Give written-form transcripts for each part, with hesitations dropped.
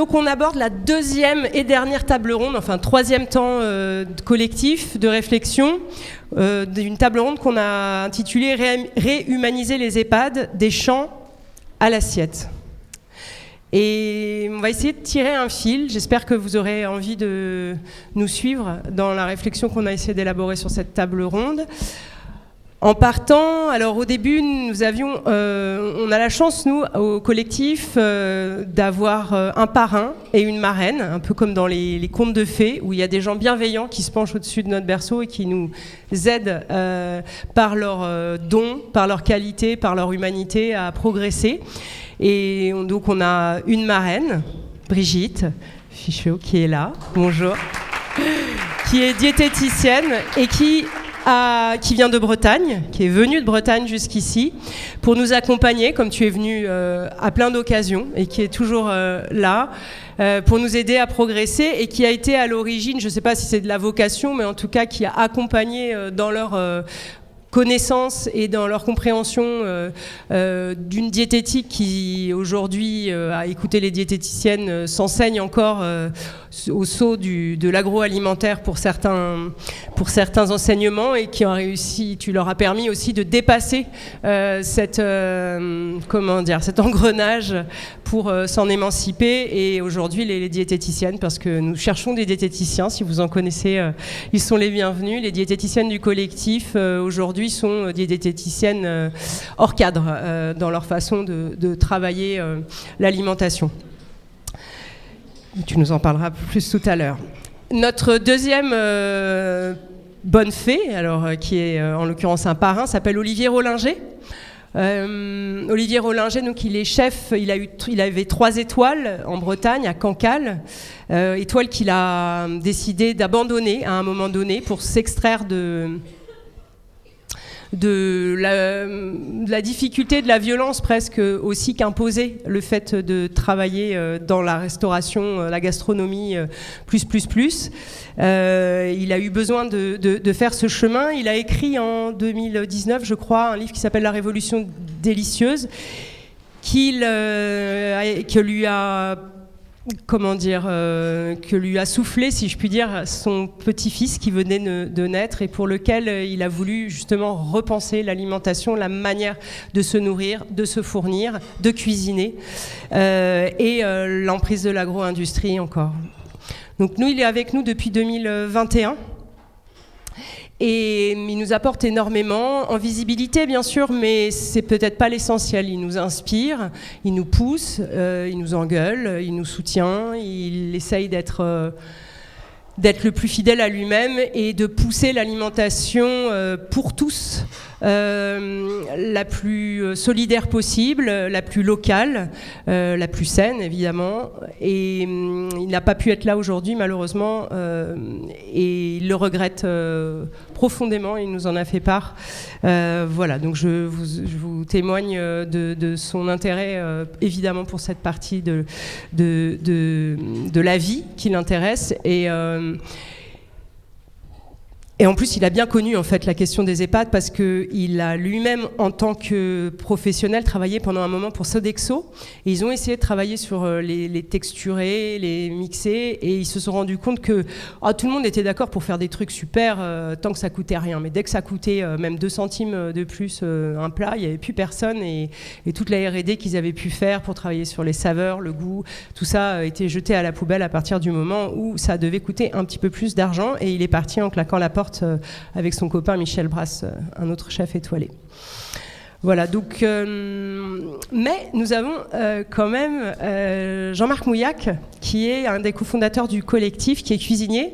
Donc on aborde la deuxième et dernière table ronde, enfin troisième temps collectif de réflexion, d'une table ronde qu'on a intitulée Réhumaniser les EHPAD, des champs à l'assiette. Et on va essayer de tirer un fil. J'espère que vous aurez envie de nous suivre dans la réflexion qu'on a essayé d'élaborer sur cette table ronde. En partant, alors au début, nous avions, on a la chance, nous, au collectif, d'avoir un parrain et une marraine, un peu comme dans les contes de fées, où il y a des gens bienveillants qui se penchent au-dessus de notre berceau et qui nous aident par leurs dons, par leur qualité, par leur humanité à progresser. Et donc on a une marraine, Brigitte Fichot, qui est là, bonjour, qui est diététicienne et qui vient de Bretagne, qui est venue de Bretagne jusqu'ici pour nous accompagner, comme tu es venu à plein d'occasions, et qui est toujours là pour nous aider à progresser, et qui a été à l'origine, je ne sais pas si c'est de la vocation, mais en tout cas qui a accompagné dans leur connaissance et dans leur compréhension d'une diététique qui aujourd'hui, à écouter les diététiciennes, s'enseigne encore au sceau de l'agroalimentaire pour certains enseignements, et qui ont réussi, tu leur as permis aussi de dépasser cet engrenage pour s'en émanciper. Et aujourd'hui les diététiciennes, parce que nous cherchons des diététiciens, si vous en connaissez, ils sont les bienvenus. Les diététiciennes du collectif aujourd'hui sont des diététiciennes hors cadre dans leur façon de travailler l'alimentation. Tu nous en parleras plus tout à l'heure. Notre deuxième bonne fée, alors, qui est en l'occurrence un parrain, s'appelle Olivier Rollinger. Olivier Rollinger, donc il est chef, il avait 3 étoiles en Bretagne, à Cancale, étoile qu'il a décidé d'abandonner à un moment donné pour s'extraire de la difficulté, de la violence presque aussi qu'imposait le fait de travailler dans la restauration, la gastronomie plus. Il a eu besoin de faire ce chemin. Il a écrit en 2019, je crois, un livre qui s'appelle La Révolution délicieuse, que lui a soufflé, si je puis dire, son petit-fils qui venait de naître, et pour lequel il a voulu justement repenser l'alimentation, la manière de se nourrir, de se fournir, de cuisiner, et l'emprise de l'agro-industrie encore. Donc nous, il est avec nous depuis 2021. Et il nous apporte énormément en visibilité, bien sûr, mais c'est peut-être pas l'essentiel. Il nous inspire, il nous pousse, il nous engueule, il nous soutient, il essaye d'être le plus fidèle à lui-même et de pousser l'alimentation pour tous, la plus solidaire possible, la plus locale, la plus saine évidemment. Et il n'a pas pu être là aujourd'hui malheureusement, et il le regrette profondément, il nous en a fait part. Voilà, donc je vous témoigne de son intérêt évidemment pour cette partie de la vie qui l'intéresse. Et en plus, il a bien connu en fait la question des EHPAD, parce qu'il a lui-même, en tant que professionnel, travaillé pendant un moment pour Sodexo. Et ils ont essayé de travailler sur les texturer, les mixer, et ils se sont rendus compte que tout le monde était d'accord pour faire des trucs super tant que ça coûtait rien. Mais dès que ça coûtait même 2 centimes de plus un plat, il n'y avait plus personne, et toute la R&D qu'ils avaient pu faire pour travailler sur les saveurs, le goût, tout ça a été jeté à la poubelle à partir du moment où ça devait coûter un petit peu plus d'argent. Et il est parti en claquant la porte avec son copain Michel Brasse, un autre chef étoilé. Voilà, donc, mais nous avons quand même Jean-Marc Mouillac, qui est un des cofondateurs du collectif, qui est cuisinier,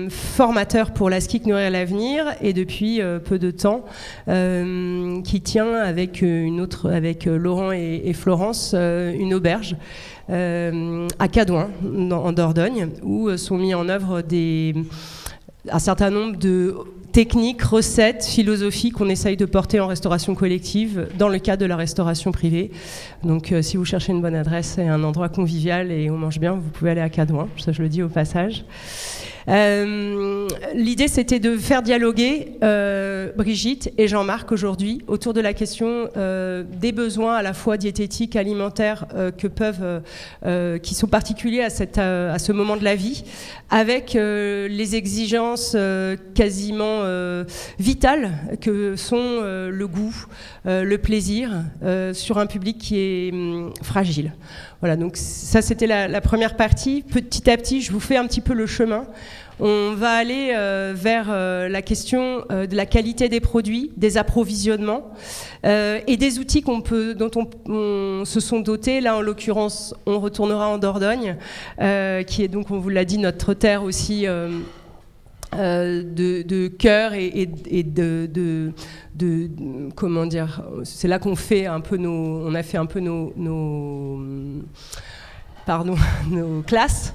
formateur pour la SCIC Nourrir l'Avenir, et depuis peu de temps, qui tient avec Laurent et Florence une auberge à Cadouin, en Dordogne, où sont mis en œuvre un certain nombre de techniques, recettes, philosophies qu'on essaye de porter en restauration collective dans le cadre de la restauration privée. Donc si vous cherchez une bonne adresse et un endroit convivial et on mange bien, vous pouvez aller à Cadouin, ça je le dis au passage. L'idée, c'était de faire dialoguer Brigitte et Jean-Marc aujourd'hui autour de la question des besoins à la fois diététiques, alimentaires, qui sont particuliers à ce moment de la vie, avec les exigences quasiment vitales que sont le goût, le plaisir, sur un public qui est fragile. Voilà, donc ça c'était la première partie. Petit à petit, je vous fais un petit peu le chemin. On va aller vers la question de la qualité des produits, des approvisionnements et des outils dont on se sont dotés. Là, en l'occurrence, on retournera en Dordogne, qui est donc, on vous l'a dit, notre terre aussi de cœur et de comment dire. C'est là qu'on fait un peu on a fait un peu nos classes.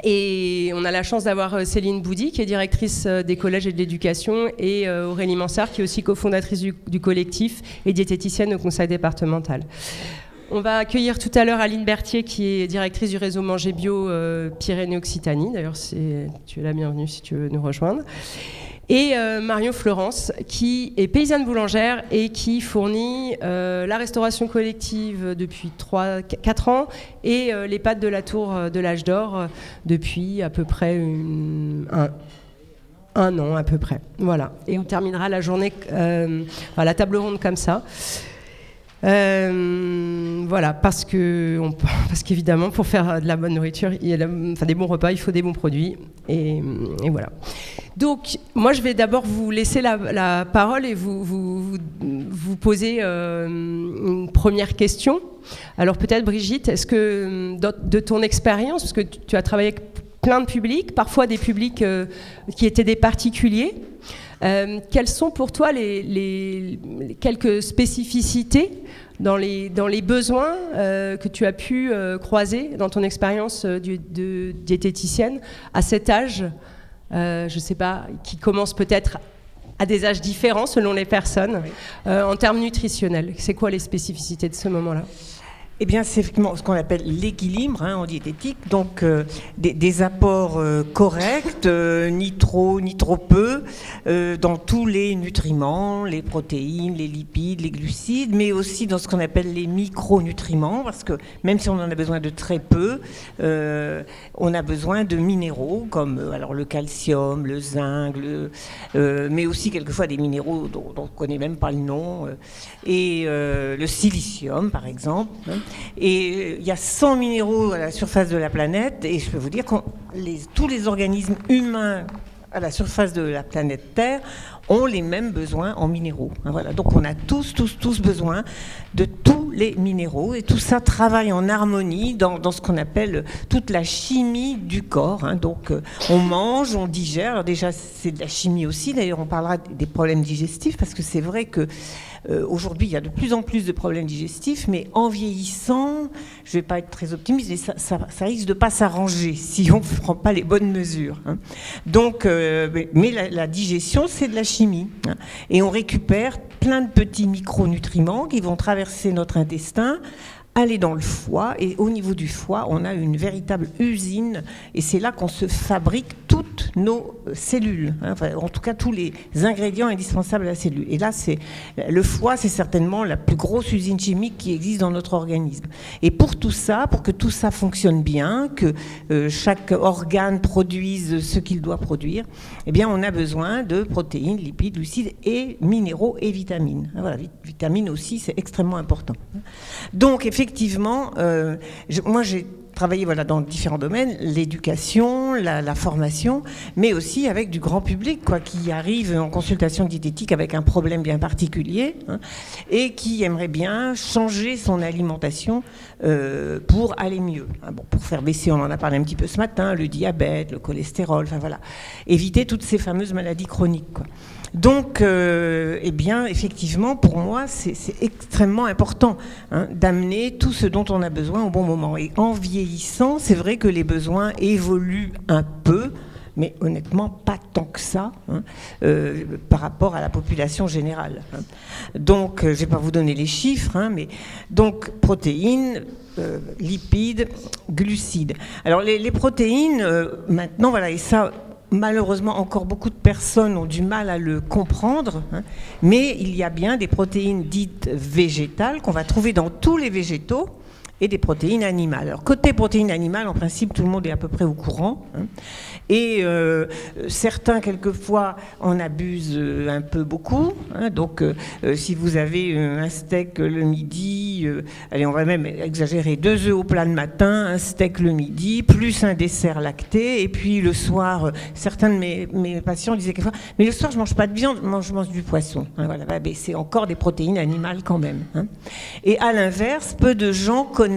Et on a la chance d'avoir Céline Boudy, qui est directrice des collèges et de l'éducation, et Aurélie Mansart, qui est aussi cofondatrice du collectif et diététicienne au conseil départemental. On va accueillir tout à l'heure Aline Berthier, qui est directrice du réseau Manger Bio Pyrénées-Occitanie. D'ailleurs, tu es la bienvenue si tu veux nous rejoindre. Et Marion Florence, qui est paysanne boulangère et qui fournit la restauration collective depuis 4 ans et les pâtes de la Tour de l'Âge d'Or depuis à peu près un an à peu près. Voilà. Et on terminera la journée, la table ronde comme ça. Voilà, parce qu'évidemment, pour faire de la bonne nourriture, des bons repas, il faut des bons produits. Et voilà. Donc, moi, je vais d'abord vous laisser la parole et vous poser une première question. Alors, peut-être, Brigitte, est-ce que, de ton expérience, parce que tu as travaillé avec plein de publics, parfois des publics qui étaient des particuliers, quelles sont pour toi les quelques spécificités dans les besoins que tu as pu croiser dans ton expérience de diététicienne à cet âge, je ne sais pas, qui commence peut-être à des âges différents selon les personnes, en termes nutritionnels? C'est quoi les spécificités de ce moment-là? Eh bien, c'est effectivement ce qu'on appelle l'équilibre en diététique, donc des apports corrects, ni trop ni trop peu, dans tous les nutriments, les protéines, les lipides, les glucides, mais aussi dans ce qu'on appelle les micronutriments, parce que même si on en a besoin de très peu, on a besoin de minéraux comme alors le calcium, le zinc, mais aussi quelquefois des minéraux dont on ne connaît même pas le nom, et le silicium par exemple. Et il y a 100 minéraux à la surface de la planète, et je peux vous dire que tous les organismes humains à la surface de la planète Terre ont les mêmes besoins en minéraux. Voilà. Donc on a tous besoin de tous les minéraux, et tout ça travaille en harmonie dans ce qu'on appelle toute la chimie du corps. Donc on mange, on digère. Alors déjà c'est de la chimie aussi, d'ailleurs on parlera des problèmes digestifs, parce que c'est vrai que aujourd'hui, il y a de plus en plus de problèmes digestifs, mais en vieillissant, je ne vais pas être très optimiste, mais ça risque de ne pas s'arranger si on ne prend pas les bonnes mesures. Donc, mais la digestion, c'est de la chimie. Et on récupère plein de petits micronutriments qui vont traverser notre intestin, aller dans le foie, et au niveau du foie, on a une véritable usine, et c'est là qu'on se fabrique toutes nos cellules, enfin, en tout cas tous les ingrédients indispensables à la cellule. Et là, le foie, c'est certainement la plus grosse usine chimique qui existe dans notre organisme. Et pour que tout ça fonctionne bien, que chaque organe produise ce qu'il doit produire, eh bien, on a besoin de protéines, lipides, glucides et minéraux et vitamines. Voilà, vitamines aussi, c'est extrêmement important. Donc, effectivement, moi j'ai travaillé dans différents domaines, l'éducation, la formation, mais aussi avec du grand public qui arrive en consultation diététique avec un problème bien particulier et qui aimerait bien changer son alimentation pour aller mieux. Pour faire baisser, on en a parlé un petit peu ce matin, le diabète, le cholestérol, enfin voilà, éviter toutes ces fameuses maladies chroniques. Donc, eh bien, effectivement, pour moi, c'est extrêmement important d'amener tout ce dont on a besoin au bon moment. Et en vieillissant, c'est vrai que les besoins évoluent un peu, mais honnêtement, pas tant que ça par rapport à la population générale. Donc, je ne vais pas vous donner les chiffres, mais donc protéines, lipides, glucides. Alors, les protéines, maintenant, voilà, et ça, malheureusement, encore beaucoup de personnes ont du mal à le comprendre, mais il y a bien des protéines dites végétales qu'on va trouver dans tous les végétaux, et des protéines animales. Alors, côté protéines animales, en principe, tout le monde est à peu près au courant. Et certains, quelquefois, en abusent un peu beaucoup. Donc, si vous avez un steak le midi, allez, on va même exagérer, 2 œufs au plat le matin, un steak le midi, plus un dessert lacté, et puis le soir, certains de mes patients disaient quelquefois, mais le soir, je ne mange pas de viande, je mange du poisson. Voilà, c'est encore des protéines animales quand même. Et à l'inverse, peu de gens connaissent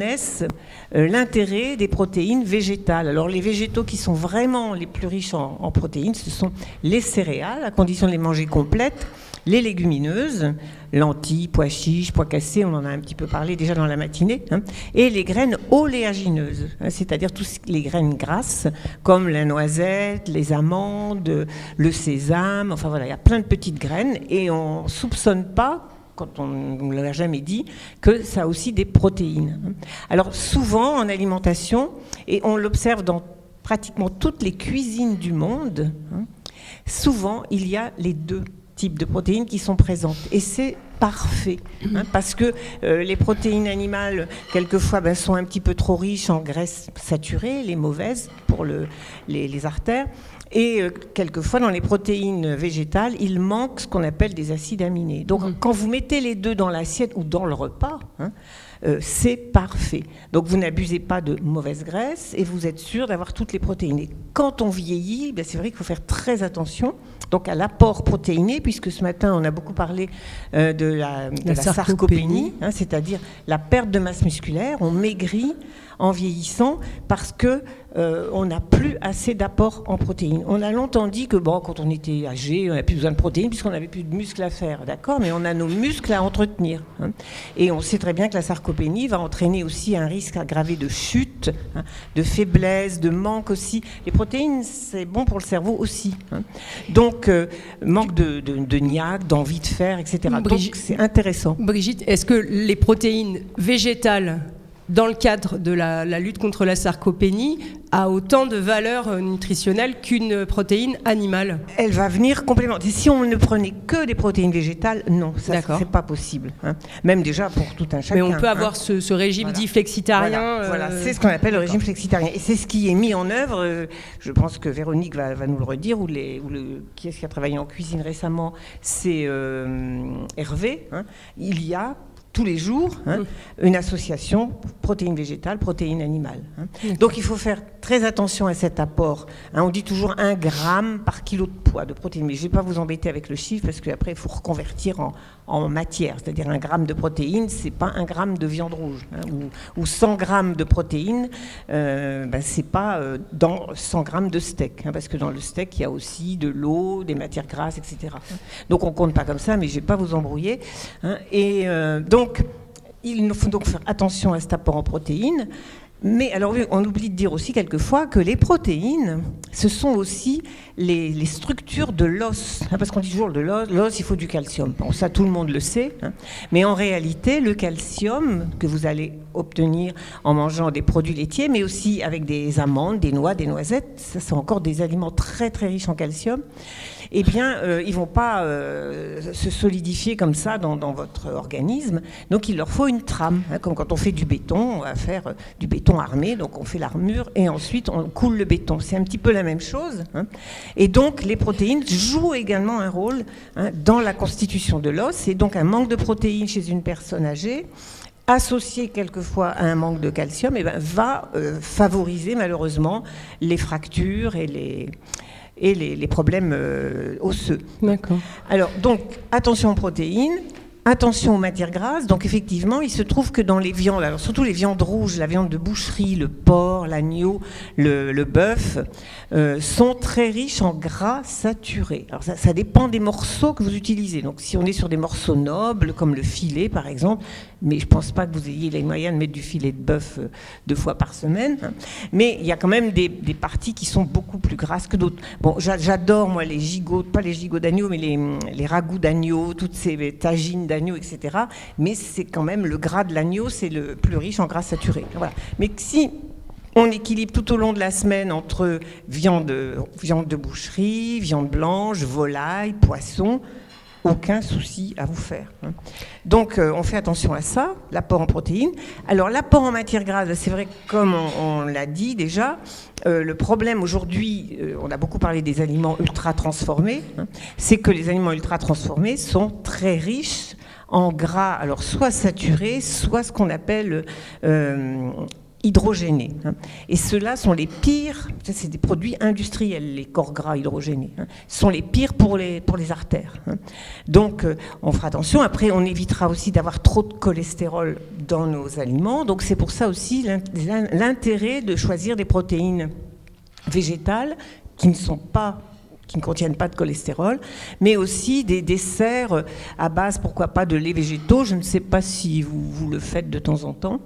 l'intérêt des protéines végétales. Alors les végétaux qui sont vraiment les plus riches en protéines, ce sont les céréales, à condition de les manger complètes, les légumineuses, lentilles, pois chiches, pois cassés, on en a un petit peu parlé déjà dans la matinée, et les graines oléagineuses, c'est-à-dire toutes les graines grasses, comme la noisette, les amandes, le sésame, enfin voilà, il y a plein de petites graines, et on ne soupçonne pas, quand on ne l'a jamais dit, que ça a aussi des protéines. Alors souvent en alimentation, et on l'observe dans pratiquement toutes les cuisines du monde, souvent il y a les 2 types de protéines qui sont présentes. Et c'est parfait, parce que les protéines animales, quelquefois, sont un petit peu trop riches en graisses saturées, les mauvaises pour les artères. Et quelquefois, dans les protéines végétales, il manque ce qu'on appelle des acides aminés. Donc, quand vous mettez les 2 dans l'assiette ou dans le repas, c'est parfait. Donc, vous n'abusez pas de mauvaise graisse et vous êtes sûr d'avoir toutes les protéines. Et quand on vieillit, c'est vrai qu'il faut faire très attention donc à l'apport protéiné, puisque ce matin, on a beaucoup parlé de la sarcopénie, c'est-à-dire la perte de masse musculaire. On maigrit en vieillissant parce que on n'a plus assez d'apport en protéines. On a longtemps dit que quand on était âgé, on n'avait plus besoin de protéines puisqu'on n'avait plus de muscles à faire, d'accord, mais on a nos muscles à entretenir. Et on sait très bien que la sarcopénie va entraîner aussi un risque aggravé de chute, de faiblesse, de manque aussi. Les protéines, c'est bon pour le cerveau aussi. Donc, manque de niaque, d'envie de faire, etc. Donc, c'est intéressant. Brigitte, est-ce que les protéines végétales, dans le cadre de la lutte contre la sarcopénie, a autant de valeur nutritionnelle qu'une protéine animale? Elle va venir complémenter. Si on ne prenait que des protéines végétales, non, ça c'est pas possible. Même déjà pour tout un chacun. Mais on peut avoir ce régime dit flexitarien. Voilà, c'est ce qu'on appelle le régime flexitarien. Et c'est ce qui est mis en œuvre. Je pense que Véronique va nous le redire, qui est-ce qui a travaillé en cuisine récemment, c'est Hervé. Il y a tous les jours, une association protéines végétales, protéines animales. Donc il faut faire très attention à cet apport. On dit toujours 1 gramme par kilo de poids de protéines, mais je ne vais pas vous embêter avec le chiffre parce qu'après il faut reconvertir en matière, c'est-à-dire 1 gramme de protéines, c'est pas 1 gramme de viande rouge, ou 100 grammes de protéines, c'est pas dans 100 grammes de steak, parce que dans le steak il y a aussi de l'eau, des matières grasses, etc. Donc on compte pas comme ça, mais je vais pas vous embrouiller. Et donc il faut donc faire attention à cet apport en protéines. Mais alors, on oublie de dire aussi quelquefois que les protéines, ce sont aussi les structures de l'os. Parce qu'on dit toujours de l'os, il faut du calcium. Bon, ça, tout le monde le sait. Mais en réalité, le calcium que vous allez obtenir en mangeant des produits laitiers, mais aussi avec des amandes, des noix, des noisettes, ça sont encore des aliments très très riches en calcium. Eh bien, ils ne vont pas se solidifier comme ça dans votre organisme. Donc, il leur faut une trame. Comme quand on fait du béton, on va faire du béton armé. Donc, on fait l'armure et ensuite, on coule le béton. C'est un petit peu la même chose. Et donc, les protéines jouent également un rôle dans la constitution de l'os. Et donc, un manque de protéines chez une personne âgée, associé quelquefois à un manque de calcium, va favoriser malheureusement les fractures et les problèmes osseux. D'accord. Alors, donc, attention aux protéines. attention aux matières grasses. Donc effectivement, il se trouve que dans les viandes, alors surtout les viandes rouges, la viande de boucherie, le porc, l'agneau, le bœuf, sont très riches en gras saturés. Alors ça dépend des morceaux que vous utilisez. Donc si on est sur des morceaux nobles, comme le filet par exemple, mais je ne pense pas que vous ayez les moyens de mettre du filet de bœuf 2 fois par semaine, hein. Mais il y a quand même des parties qui sont beaucoup plus grasses que d'autres. Bon, j'adore moi les gigots, pas les gigots d'agneau, mais les ragoûts d'agneau, toutes ces tagines d'agneau, etc. Mais c'est quand même le gras de l'agneau, c'est le plus riche en gras saturé. Voilà. Mais si on équilibre tout au long de la semaine entre viande de boucherie, viande blanche, volaille, poisson, aucun souci à vous faire. Donc, on fait attention à ça, l'apport en protéines. Alors, l'apport en matières grasses, c'est vrai, comme on l'a dit déjà, le problème aujourd'hui, on a beaucoup parlé des aliments ultra transformés, c'est que les aliments ultra transformés sont très riches en gras, alors soit saturés, soit ce qu'on appelle hydrogénés. Et ceux-là sont les pires, c'est des produits industriels, les corps gras hydrogénés, sont les pires pour les artères. Donc on fera attention. Après, on évitera aussi d'avoir trop de cholestérol dans nos aliments. Donc c'est pour ça aussi l'intérêt de choisir des protéines végétales qui ne contiennent pas de cholestérol, mais aussi des desserts à base, pourquoi pas, de lait végétaux. Je ne sais pas si vous le faites de temps en temps,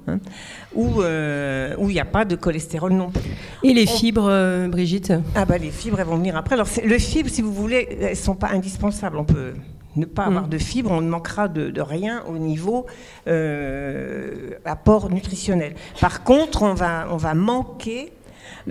où il n'y a pas de cholestérol non plus. Et les fibres, Brigitte ? Ah bah les fibres, elles vont venir après. Alors les fibres, si vous voulez, elles ne sont pas indispensables. On peut ne pas avoir de fibres, on ne manquera de rien au niveau apport nutritionnel. Par contre, on va manquer.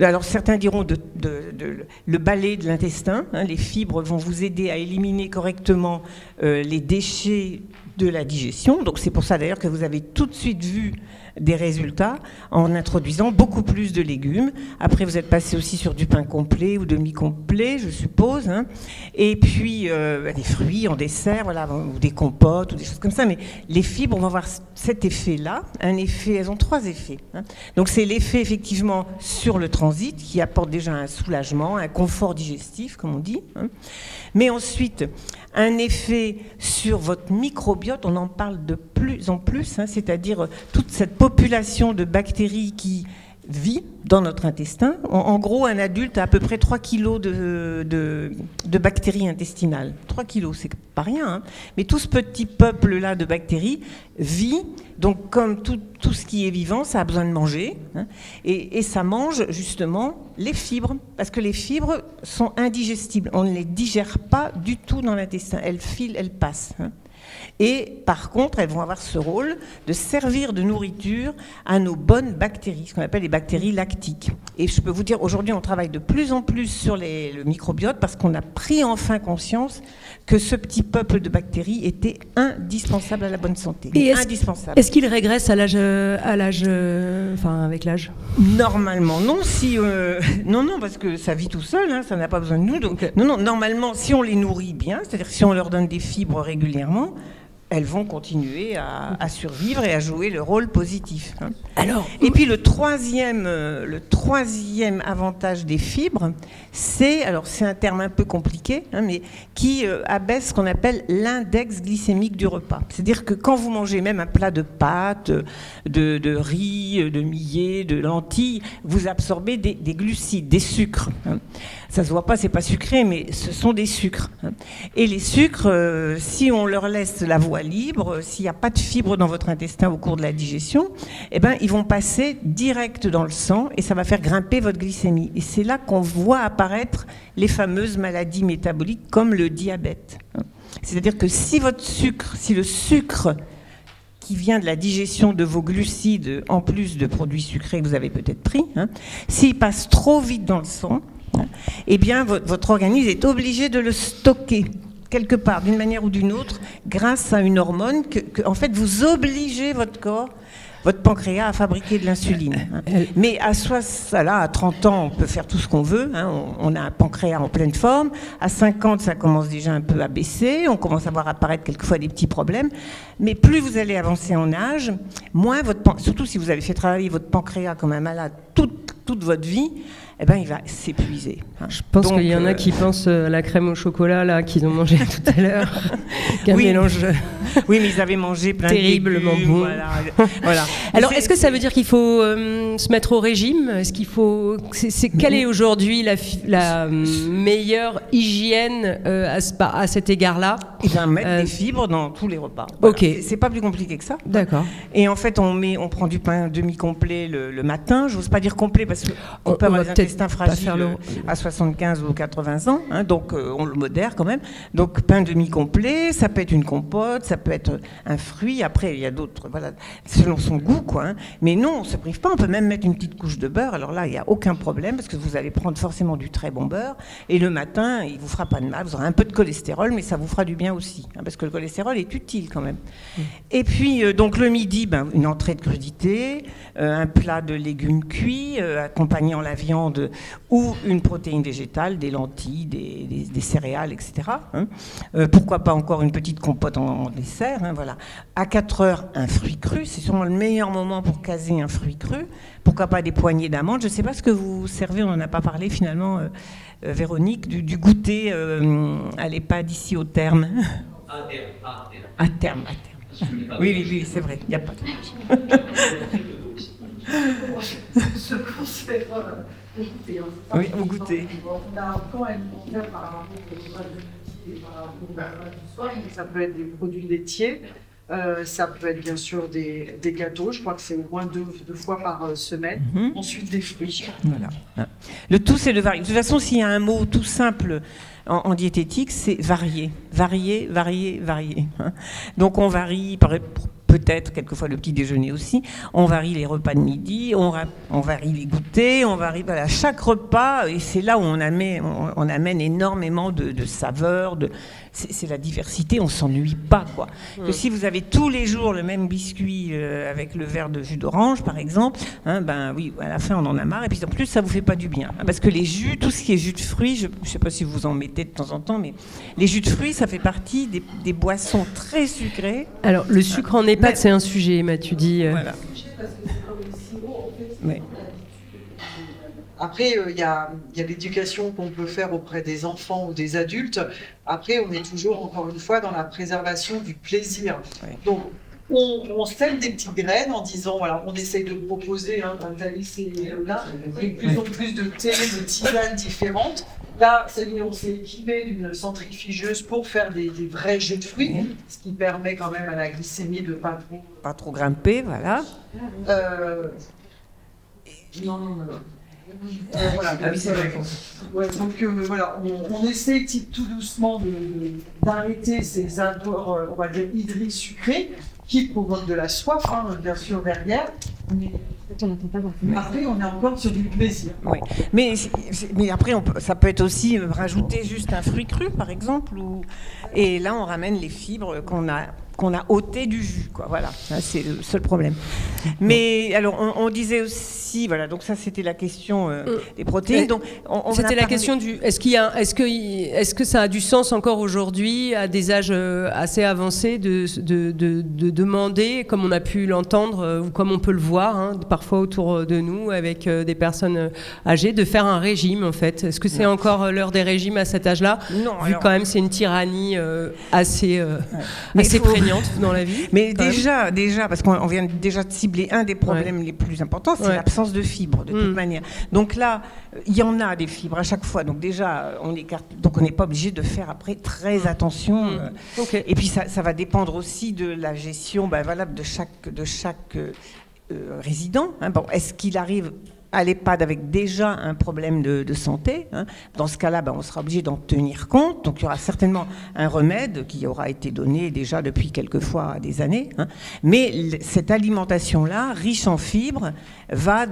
Alors certains diront le balai de l'intestin. Les fibres vont vous aider à éliminer correctement les déchets de la digestion. Donc c'est pour ça d'ailleurs que vous avez tout de suite vu des résultats en introduisant beaucoup plus de légumes. Après, vous êtes passé aussi sur du pain complet ou demi-complet, je suppose. Et puis des fruits en dessert, voilà, ou des compotes ou des choses comme ça. Mais les fibres vont avoir cet effet-là. Elles ont 3 effets. Donc c'est l'effet effectivement sur le transit qui apporte déjà un soulagement, un confort digestif, comme on dit. Mais ensuite, un effet sur votre microbiote, on en parle de plus en plus, c'est-à-dire toute cette population de bactéries qui vit dans notre intestin. En gros, un adulte a à peu près 3 kilos de bactéries intestinales. 3 kilos, c'est pas rien, mais tout ce petit peuple-là de bactéries vit, donc comme tout ce qui est vivant, ça a besoin de manger, et ça mange justement les fibres, parce que les fibres sont indigestibles. On ne les digère pas du tout dans l'intestin. Elles filent, elles passent. Et par contre, elles vont avoir ce rôle de servir de nourriture à nos bonnes bactéries, ce qu'on appelle les bactéries lactiques. Et je peux vous dire, aujourd'hui, on travaille de plus en plus sur le microbiote parce qu'on a pris enfin conscience que ce petit peuple de bactéries était indispensable à la bonne santé. Et indispensable. Est-ce qu'il régresse à l'âge, avec l'âge ? Normalement, non. Non, parce que ça vit tout seul, ça n'a pas besoin de nous. Donc, non, normalement, si on les nourrit bien, c'est-à-dire si on leur donne des fibres régulièrement, elles vont continuer à survivre et à jouer le rôle positif. Alors, et puis le troisième avantage des fibres, c'est un terme un peu compliqué, mais qui abaisse ce qu'on appelle l'index glycémique du repas. C'est-à-dire que quand vous mangez même un plat de pâtes, de riz, de millet, de lentilles, vous absorbez des glucides, des sucres. Ça se voit pas, c'est pas sucré, mais ce sont des sucres. Et les sucres, si on leur laisse la voie libre, s'il n'y a pas de fibres dans votre intestin au cours de la digestion, ils vont passer direct dans le sang et ça va faire grimper votre glycémie. Et c'est là qu'on voit apparaître les fameuses maladies métaboliques comme le diabète. C'est-à-dire que si le sucre qui vient de la digestion de vos glucides, en plus de produits sucrés que vous avez peut-être pris, s'il passe trop vite dans le sang, votre organisme est obligé de le stocker quelque part, d'une manière ou d'une autre, grâce à une hormone que en fait, vous obligez votre corps, votre pancréas à fabriquer de l'insuline. Mais à 30 ans, on peut faire tout ce qu'on veut. On a un pancréas en pleine forme. À 50, ça commence déjà un peu à baisser. On commence à voir apparaître quelquefois des petits problèmes. Mais plus vous allez avancer en âge, moins surtout si vous avez fait travailler votre pancréas comme un malade toute votre vie, eh ben, il va s'épuiser. Je pense qu'il y en a qui pensent à la crème au chocolat là qu'ils ont mangé tout à l'heure, qu'un mélange. Oui, mais ils avaient mangé plein terriblement de légumes, bon. Voilà. Alors, est-ce que ça veut dire qu'il faut se mettre au régime ? Est-ce qu'il faut quelle est aujourd'hui la meilleure hygiène à cet égard-là ? Il va mettre des fibres dans tous les repas. Voilà. Ok. C'est pas plus compliqué que ça. D'accord. Et en fait, on prend du pain demi-complet le matin. J'ose pas dire complet parce qu'on peut avoir des intestins fragiles à 75 ou 80 ans. Hein, donc, on le modère quand même. Donc, pain demi-complet, ça peut être une compote, ça peut être un fruit. Après, il y a d'autres, voilà, selon son goût, quoi. Hein. Mais non, on se prive pas. On peut même mettre une petite couche de beurre. Alors là, il n'y a aucun problème parce que vous allez prendre forcément du très bon beurre. Et le matin, il vous fera pas de mal. Vous aurez un peu de cholestérol, mais ça vous fera du bien aussi. Hein, parce que le cholestérol est utile quand même. Et puis, donc le midi, une entrée de crudité, un plat de légumes cuits, accompagnant la viande ou une protéine végétale, des lentilles, des céréales, etc. Hein. Pourquoi pas encore une petite compote en dessert. Hein, voilà. À 4 heures, un fruit cru. C'est sûrement le meilleur moment pour caser un fruit cru. Pourquoi pas des poignées d'amandes. Je ne sais pas ce que vous servez, on n'en a pas parlé finalement, Véronique, du goûter à l'EHPAD ici au terme. À terme. Oui, c'est vrai, il n'y a pas de... Ce concert au goûter. Oui, au goûter. On a encore alimentaire par rapport au soir, ça peut être des produits laitiers, ça peut être bien sûr des gâteaux, je crois que c'est au moins deux fois par semaine, ensuite des fruits. Voilà. Le tout, c'est de varier. De toute façon, s'il y a un mot tout simple en diététique, c'est varier. Varier. Hein. Donc on varie, peut-être quelquefois le petit déjeuner aussi, on varie les repas de midi, on varie les goûters, on varie voilà, chaque repas, et c'est là où on amène énormément de saveurs, c'est la diversité, on s'ennuie pas, quoi. Que si vous avez tous les jours le même biscuit avec le verre de jus d'orange, par exemple, hein, oui, à la fin on en a marre, et puis en plus ça vous fait pas du bien, hein, parce que les jus, tout ce qui est jus de fruits, je sais pas si vous en mettez de temps en temps, mais les jus de fruits, ça fait partie des boissons très sucrées. Alors le sucre en EHPAD, c'est un sujet, tu dis. Voilà. Mais... Après, il y a l'éducation qu'on peut faire auprès des enfants ou des adultes. Après, on est toujours, encore une fois, dans la préservation du plaisir. Ouais. Donc, on sème des petites graines en disant, voilà, on essaye de proposer, là, de plus en plus de thé, de tisanes différentes. Là, on s'est équipé d'une centrifugeuse pour faire des vrais jus de fruits, ce qui permet quand même à la glycémie de pas trop grimper, voilà. Voilà, ouais, donc voilà, on essaie tout doucement d'arrêter ces apports, on va dire, hydriques sucrés qui provoquent de la soif, hein, bien sûr, derrière. Mais après, on est encore sur du plaisir. Oui. Mais après, ça peut être aussi rajouter juste un fruit cru, par exemple, et là, on ramène les fibres qu'on a ôtées du jus, quoi. Voilà, ça, c'est le seul problème. Mais alors, on disait aussi, voilà, donc ça, c'était la question des protéines. Donc, c'était la question du, est-ce que ça a du sens encore aujourd'hui, à des âges assez avancés, de demander, comme on a pu l'entendre ou comme on peut le voir, hein, parfois autour de nous, avec des personnes âgées, de faire un régime, en fait. Est-ce que c'est encore l'heure des régimes à cet âge-là ? Non. Vu quand même, c'est une tyrannie assez prégnante dans la vie. Mais déjà, parce qu'on vient déjà de cibler un des problèmes les plus importants, c'est l'absence de fibres, de toute manière. Donc là, il y en a des fibres à chaque fois. Donc déjà, on écarte. Donc on n'est pas obligé de faire après très attention. Okay. Et puis ça va dépendre aussi de la gestion, valable de chaque résident. Hein. Bon, est-ce qu'il arrive à l'EHPAD avec déjà un problème de santé, hein. Dans ce cas-là, on sera obligé d'en tenir compte. Donc, il y aura certainement un remède qui aura été donné déjà depuis quelquefois des années. Hein. Mais cette alimentation-là, riche en fibres, va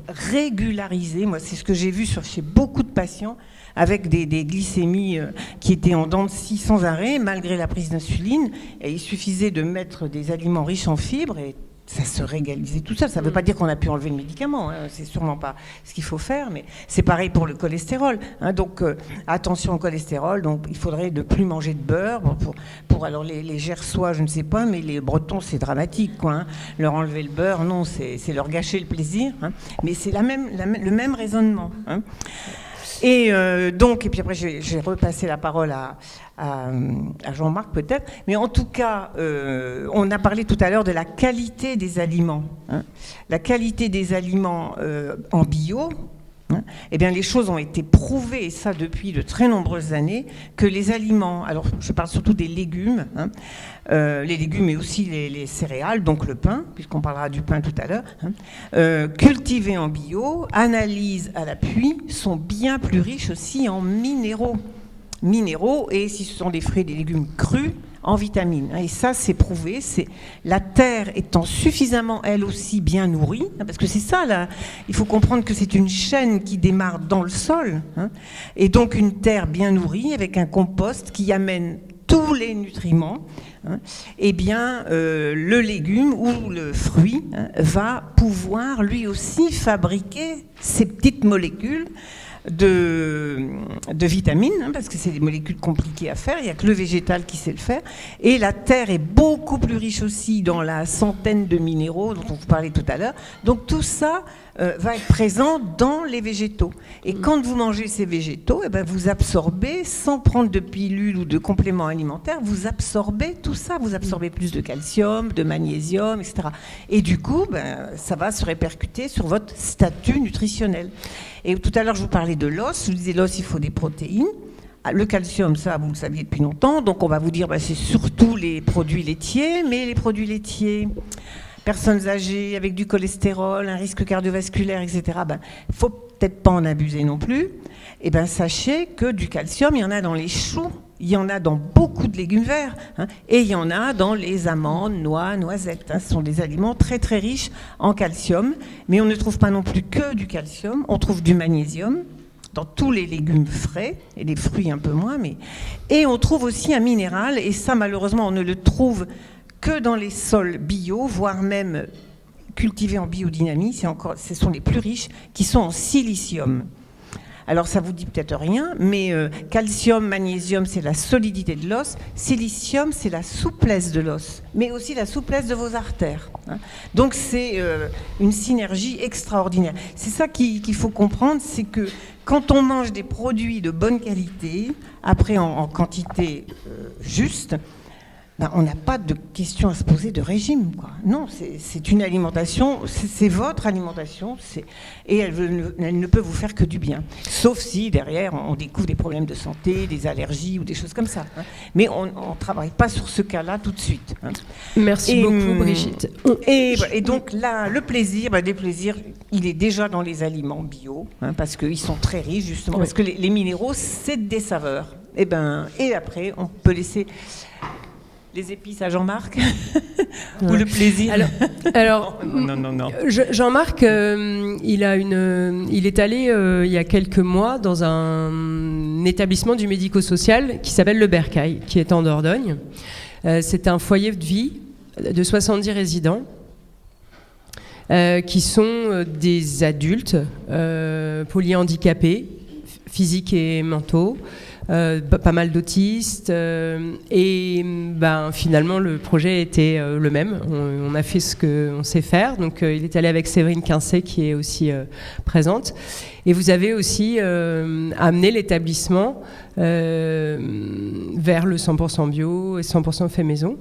régulariser. Moi, c'est ce que j'ai vu chez beaucoup de patients avec des glycémies qui étaient en dents de scie sans arrêt, malgré la prise d'insuline. Et il suffisait de mettre des aliments riches en fibres et ça se régalisait tout seul. Ça ne veut pas dire qu'on a pu enlever le médicament, hein, c'est sûrement pas ce qu'il faut faire, mais c'est pareil pour le cholestérol. Hein, donc attention au cholestérol, donc il faudrait ne plus manger de beurre. Pour alors les Gersois, je ne sais pas, mais les Bretons, c'est dramatique, quoi. Hein. Leur enlever le beurre, non, c'est leur gâcher le plaisir. Hein, mais c'est le même raisonnement. Hein. Et puis après, j'ai repassé la parole à Jean-Marc peut-être, mais en tout cas, on a parlé tout à l'heure de la qualité des aliments. Hein. La qualité des aliments en bio, hein, eh bien les choses ont été prouvées, et ça depuis de très nombreuses années, que les aliments, alors je parle surtout des légumes, hein, les légumes et aussi les céréales, donc le pain, puisqu'on parlera du pain tout à l'heure, hein, cultivés en bio, analyses à l'appui, sont bien plus riches aussi en minéraux, et si ce sont des fruits et des légumes crus, en vitamines. Et ça, c'est prouvé. La terre étant suffisamment, elle aussi, bien nourrie, parce que c'est ça, là, il faut comprendre que c'est une chaîne qui démarre dans le sol, hein, et donc une terre bien nourrie, avec un compost qui amène tous les nutriments, hein, eh bien, le légume ou le fruit, hein, va pouvoir, lui aussi, fabriquer ces petites molécules de vitamines, hein, parce que c'est des molécules compliquées à faire, il n'y a que le végétal qui sait le faire, et la terre est beaucoup plus riche aussi dans la centaine de minéraux dont on vous parlait tout à l'heure, donc tout ça va être présent dans les végétaux. Et quand vous mangez ces végétaux, eh ben vous absorbez, sans prendre de pilules ou de compléments alimentaires, vous absorbez tout ça, vous absorbez plus de calcium, de magnésium, etc. Et du coup, ça va se répercuter sur votre statut nutritionnel. Et tout à l'heure, je vous parlais de l'os. Je vous disais, l'os, il faut des protéines. Le calcium, ça, vous le saviez depuis longtemps. Donc, on va vous dire, c'est surtout les produits laitiers. Mais les produits laitiers, personnes âgées avec du cholestérol, un risque cardiovasculaire, etc., il faut peut-être pas en abuser non plus. Et sachez que du calcium, il y en a dans les choux. Il y en a dans beaucoup de légumes verts, hein, et il y en a dans les amandes, noix, noisettes. Hein, ce sont des aliments très très riches en calcium, mais on ne trouve pas non plus que du calcium, on trouve du magnésium dans tous les légumes frais, et les fruits un peu moins, et on trouve aussi un minéral, et ça malheureusement on ne le trouve que dans les sols bio, voire même cultivés en biodynamie, ce sont les plus riches, qui sont en silicium. Alors ça vous dit peut-être rien, mais calcium, magnésium, c'est la solidité de l'os. Silicium, c'est la souplesse de l'os, mais aussi la souplesse de vos artères. Hein. Donc c'est une synergie extraordinaire. C'est ça qu'il faut comprendre, c'est que quand on mange des produits de bonne qualité, après en quantité juste, on n'a pas de question à se poser de régime, quoi. Non, c'est une alimentation, c'est votre alimentation, et elle ne peut vous faire que du bien. Sauf si, derrière, on découvre des problèmes de santé, des allergies ou des choses comme ça. Hein. Mais on ne travaille pas sur ce cas-là tout de suite. Hein. Merci beaucoup, Brigitte. Et donc, là, le plaisir, des plaisirs, il est déjà dans les aliments bio, hein, parce qu'ils sont très riches, justement, parce que les minéraux, c'est des saveurs. Et après, on peut laisser les épices à Jean-Marc ou le plaisir. Alors non. Jean-Marc, il est allé il y a quelques mois dans un établissement du médico-social qui s'appelle le Bercail, qui est en Dordogne. C'est un foyer de vie de 70 résidents qui sont des adultes polyhandicapés, physiques et mentaux. Pas mal d'autistes et finalement le projet était le même. On a fait ce qu'on sait faire. Donc il est allé avec Séverine Quincé qui est aussi présente. Et vous avez aussi amené l'établissement vers le 100% bio et 100% fait maison.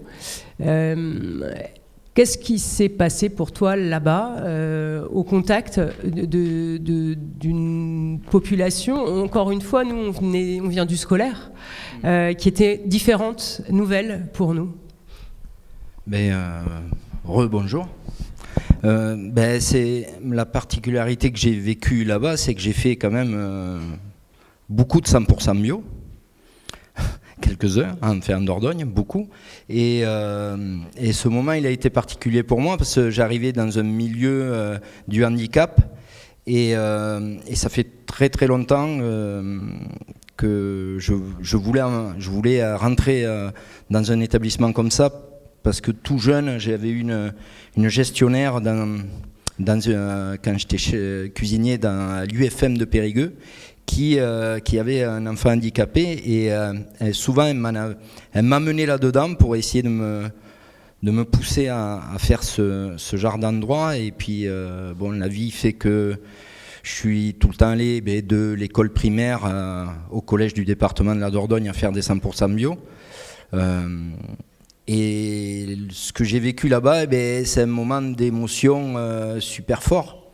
Qu'est-ce qui s'est passé pour toi là-bas, au contact d'une population, encore une fois, nous on vient du scolaire, qui était différente, nouvelle pour nous? Bonjour. C'est la particularité que j'ai vécue là-bas, c'est que j'ai fait quand même beaucoup de 100% bio. Quelques-uns, en Dordogne, beaucoup. Et ce moment, il a été particulier pour moi parce que j'arrivais dans un milieu du handicap et ça fait très très longtemps que je voulais rentrer dans un établissement comme ça parce que tout jeune, j'avais eu une gestionnaire quand j'étais cuisinier dans l'UFM de Périgueux, qui avait un enfant handicapé, et souvent elle m'amenait là-dedans pour essayer de me pousser à faire ce genre d'endroit. Et puis bon, la vie fait que je suis tout le temps allé de l'école primaire au collège du département de la Dordogne à faire des 100% bio. Et ce que j'ai vécu là-bas, c'est un moment d'émotion super fort,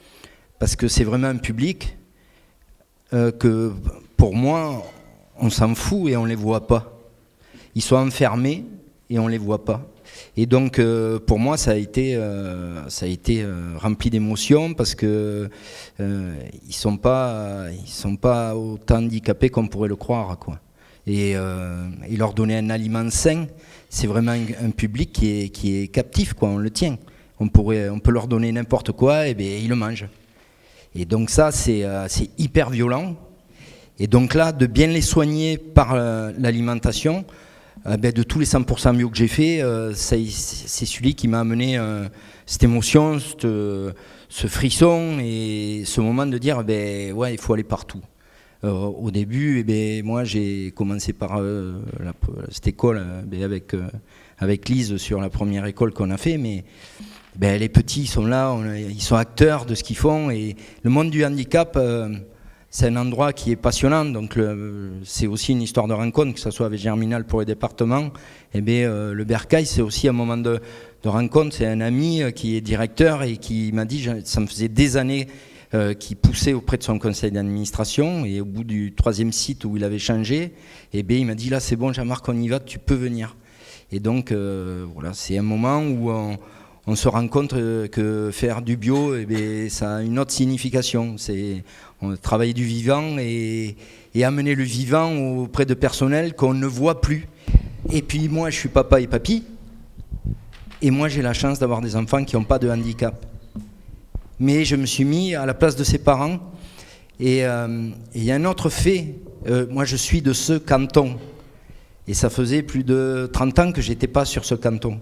parce que c'est vraiment un public que, pour moi, on s'en fout et on ne les voit pas. Ils sont enfermés et on ne les voit pas. Et donc, pour moi, ça a été rempli d'émotions, parce que ils sont pas autant handicapés qu'on pourrait le croire, quoi. Et leur donner un aliment sain, c'est vraiment un public qui est captif, quoi. On le tient. On peut leur donner n'importe quoi, et ils le mangent. Et donc ça, c'est hyper violent. Et donc là, de bien les soigner par l'alimentation, de tous les 100% bio que j'ai fait, c'est celui qui m'a amené cette émotion, ce frisson, et ce moment de dire, ouais, il faut aller partout. Au début, moi j'ai commencé par cette école avec Lise sur la première école qu'on a fait, mais les petits sont là, ils sont acteurs de ce qu'ils font, et le monde du handicap, c'est un endroit qui est passionnant. Donc c'est aussi une histoire de rencontre, que ce soit avec Germinal pour les départements, le Bercail, c'est aussi un moment de rencontre. C'est un ami qui est directeur et qui m'a dit, ça me faisait des années qui poussait auprès de son conseil d'administration, et au bout du 3e site où il avait changé, il m'a dit, là c'est bon Jean-Marc, on y va, tu peux venir. Et donc voilà, c'est un moment où on se rend compte que faire du bio, ça a une autre signification. C'est travailler du vivant et amener le vivant auprès de personnels qu'on ne voit plus. Et puis moi, je suis papa et papy, et moi j'ai la chance d'avoir des enfants qui n'ont pas de handicap. Mais je me suis mis à la place de ses parents, et il y a un autre fait. Moi, je suis de ce canton, et ça faisait plus de 30 ans que je n'étais pas sur ce canton.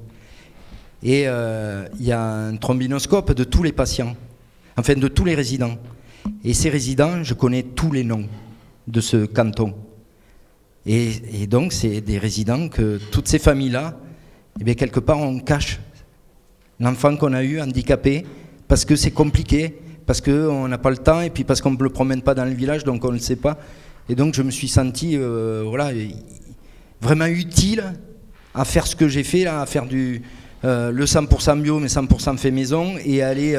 Et il y a un trombinoscope de tous les patients, enfin de tous les résidents. Et ces résidents, je connais tous les noms de ce canton. Et donc, c'est des résidents que toutes ces familles-là, quelque part, on cache l'enfant qu'on a eu handicapé, parce que c'est compliqué, parce qu'on n'a pas le temps, et puis parce qu'on ne le promène pas dans le village, donc on ne le sait pas. Et donc, je me suis senti vraiment utile à faire ce que j'ai fait, là, à faire le 100% bio, mais 100% fait maison, et aller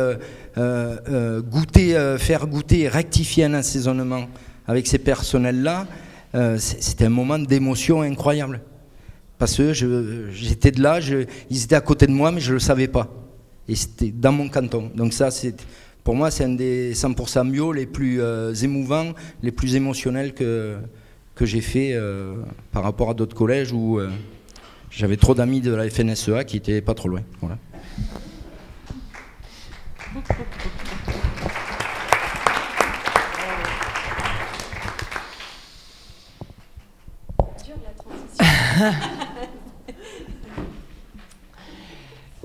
faire goûter et rectifier un assaisonnement avec ces personnels-là. C'était un moment d'émotion incroyable. Parce que j'étais de là, ils étaient à côté de moi, mais je ne le savais pas. Et c'était dans mon canton. Donc ça, pour moi, c'est un des 100% bio les plus émouvants, les plus émotionnels que j'ai fait par rapport à d'autres collèges où j'avais trop d'amis de la FNSEA qui n'étaient pas trop loin. Voilà.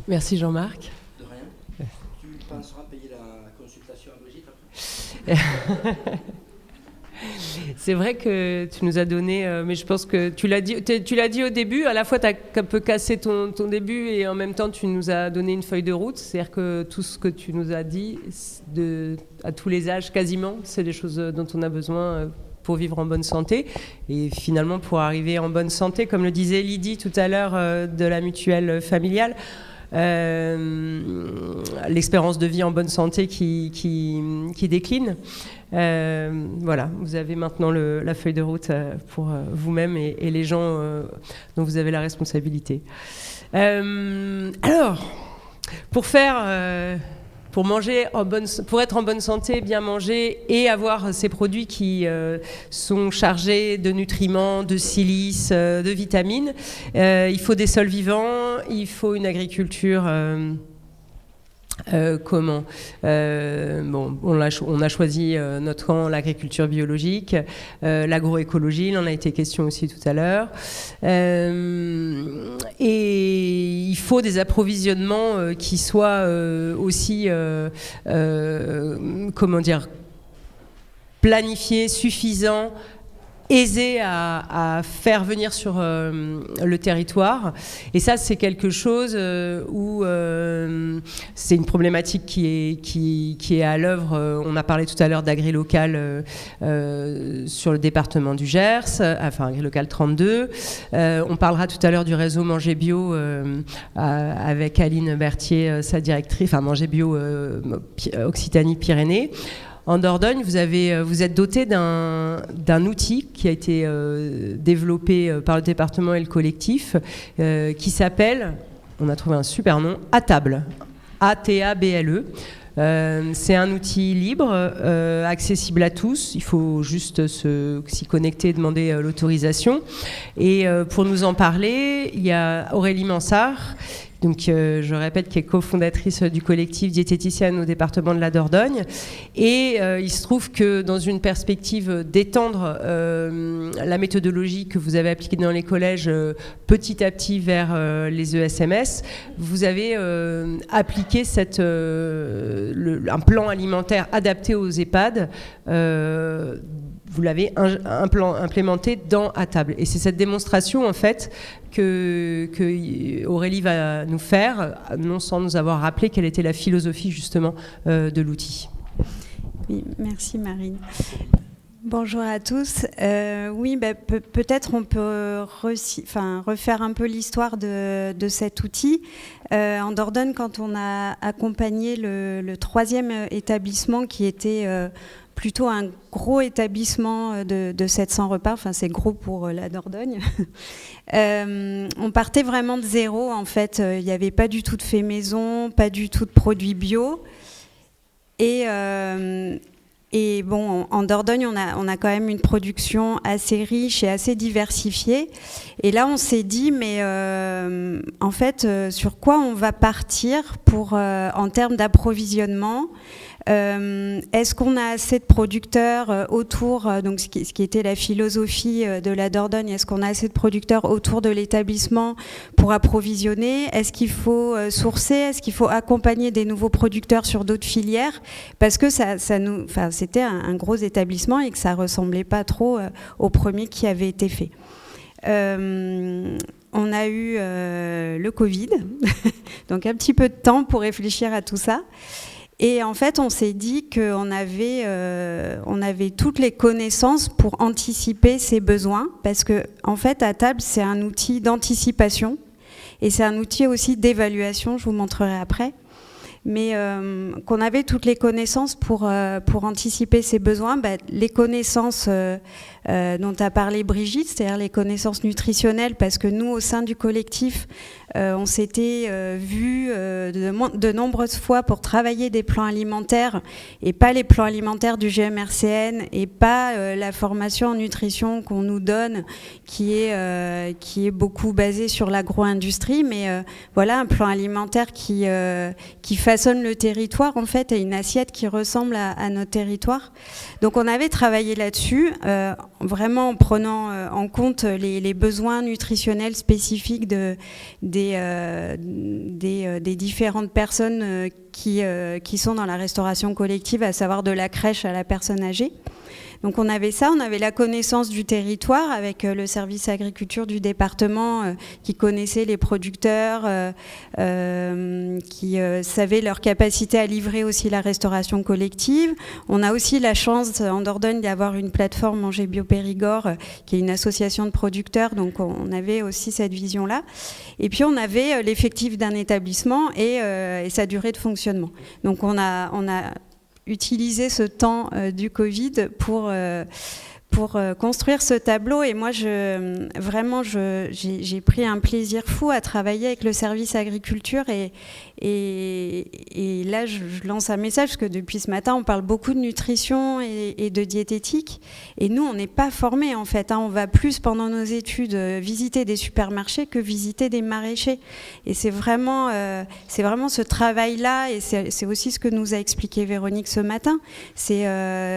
Merci Jean-Marc. De rien. Tu penseras payer la consultation à Brigitte après? C'est vrai que tu nous as donné, mais je pense que tu l'as dit au début, à la fois tu as un peu cassé ton début, et en même temps tu nous as donné une feuille de route. C'est-à-dire que tout ce que tu nous as dit, à tous les âges quasiment, c'est des choses dont on a besoin pour vivre en bonne santé. Et finalement, pour arriver en bonne santé, comme le disait Lydie tout à l'heure de la mutuelle familiale, l'espérance de vie en bonne santé qui décline. Voilà, vous avez maintenant la feuille de route pour vous-même et les gens dont vous avez la responsabilité. Alors, pour être en bonne santé, bien manger et avoir ces produits qui sont chargés de nutriments, de silice, de vitamines, il faut des sols vivants, il faut une agriculture Comment bon, on a choisi notre camp, l'agriculture biologique, l'agroécologie, il en a été question aussi tout à l'heure. Et il faut des approvisionnements qui soient aussi, comment dire, planifiés, suffisants, aisé à faire venir sur le territoire. Et ça, c'est quelque chose où c'est une problématique qui est à l'œuvre. On a parlé tout à l'heure d'agri-local sur le département du Gers, enfin agri-local 32. On parlera tout à l'heure du réseau Manger Bio avec Aline Berthier, sa directrice, enfin Manger Bio Occitanie-Pyrénées. En Dordogne, vous êtes doté d'un outil qui a été développé par le département et le collectif, qui s'appelle, on a trouvé un super nom, ATABLE. A-T-A-B-L-E. C'est un outil libre, accessible à tous. Il faut juste s'y connecter et demander l'autorisation. Et pour nous en parler, il y a Aurélie Mansart, donc, je répète, qui est cofondatrice du collectif diététicienne au département de la Dordogne. Et il se trouve que dans une perspective d'étendre la méthodologie que vous avez appliquée dans les collèges petit à petit vers les ESMS, vous avez appliqué un plan alimentaire adapté aux EHPAD. Vous l'avez implémenté dans ATABLE. Et c'est cette démonstration, en fait, que Aurélie va nous faire, non sans nous avoir rappelé quelle était la philosophie, justement, de l'outil. Oui, merci Marine. Bonjour à tous. Oui, peut-être on peut refaire un peu l'histoire de cet outil. En Dordogne, quand on a accompagné le 3e établissement qui était plutôt un gros établissement de 700 repas, enfin c'est gros pour la Dordogne. On partait vraiment de zéro en fait, il n'y avait pas du tout de fait maison, pas du tout de produits bio. Et bon, en Dordogne, on a quand même une production assez riche et assez diversifiée. Et là, on s'est dit, mais en fait, sur quoi on va partir en termes d'approvisionnement ? Est-ce qu'on a assez de producteurs autour, donc ce qui était la philosophie de la Dordogne, est-ce qu'on a assez de producteurs autour de l'établissement pour approvisionner ? Est-ce qu'il faut sourcer ? Est-ce qu'il faut accompagner des nouveaux producteurs sur d'autres filières ? Parce que c'était un gros établissement et que ça ressemblait pas trop au premier qui avait été fait. On a eu le Covid, donc un petit peu de temps pour réfléchir à tout ça. Et en fait, on s'est dit qu'on avait toutes les connaissances pour anticiper ces besoins, parce que en fait, ATABLE, c'est un outil d'anticipation et c'est un outil aussi d'évaluation. Je vous montrerai après. Mais qu'on avait toutes les connaissances pour anticiper ces besoins, les connaissances dont a parlé Brigitte, c'est-à-dire les connaissances nutritionnelles, parce que nous, au sein du collectif, on s'était vus de nombreuses fois pour travailler des plans alimentaires, et pas les plans alimentaires du GMRCN, et pas la formation en nutrition qu'on nous donne, qui est beaucoup basée sur l'agro-industrie, mais voilà, un plan alimentaire qui façonne le territoire, en fait, et une assiette qui ressemble à notre territoire. Donc on avait travaillé là-dessus, vraiment en prenant en compte les besoins nutritionnels spécifiques des différentes personnes qui sont dans la restauration collective, à savoir de la crèche à la personne âgée. Donc on avait ça, on avait la connaissance du territoire avec le service agriculture du département qui connaissait les producteurs, qui savait leur capacité à livrer aussi la restauration collective. On a aussi la chance en Dordogne d'avoir une plateforme Manger Bio Périgord qui est une association de producteurs, donc on avait aussi cette vision-là. Et puis on avait l'effectif d'un établissement et sa durée de fonctionnement. Donc on a utiliser ce temps du Covid pour construire ce tableau. Et moi, j'ai pris un plaisir fou à travailler avec le service agriculture. Et là, je lance un message, parce que depuis ce matin, on parle beaucoup de nutrition et de diététique. Et nous, on n'est pas formés, en fait. On va plus, pendant nos études, visiter des supermarchés que visiter des maraîchers. Et c'est vraiment ce travail-là, et c'est aussi ce que nous a expliqué Véronique ce matin. C'est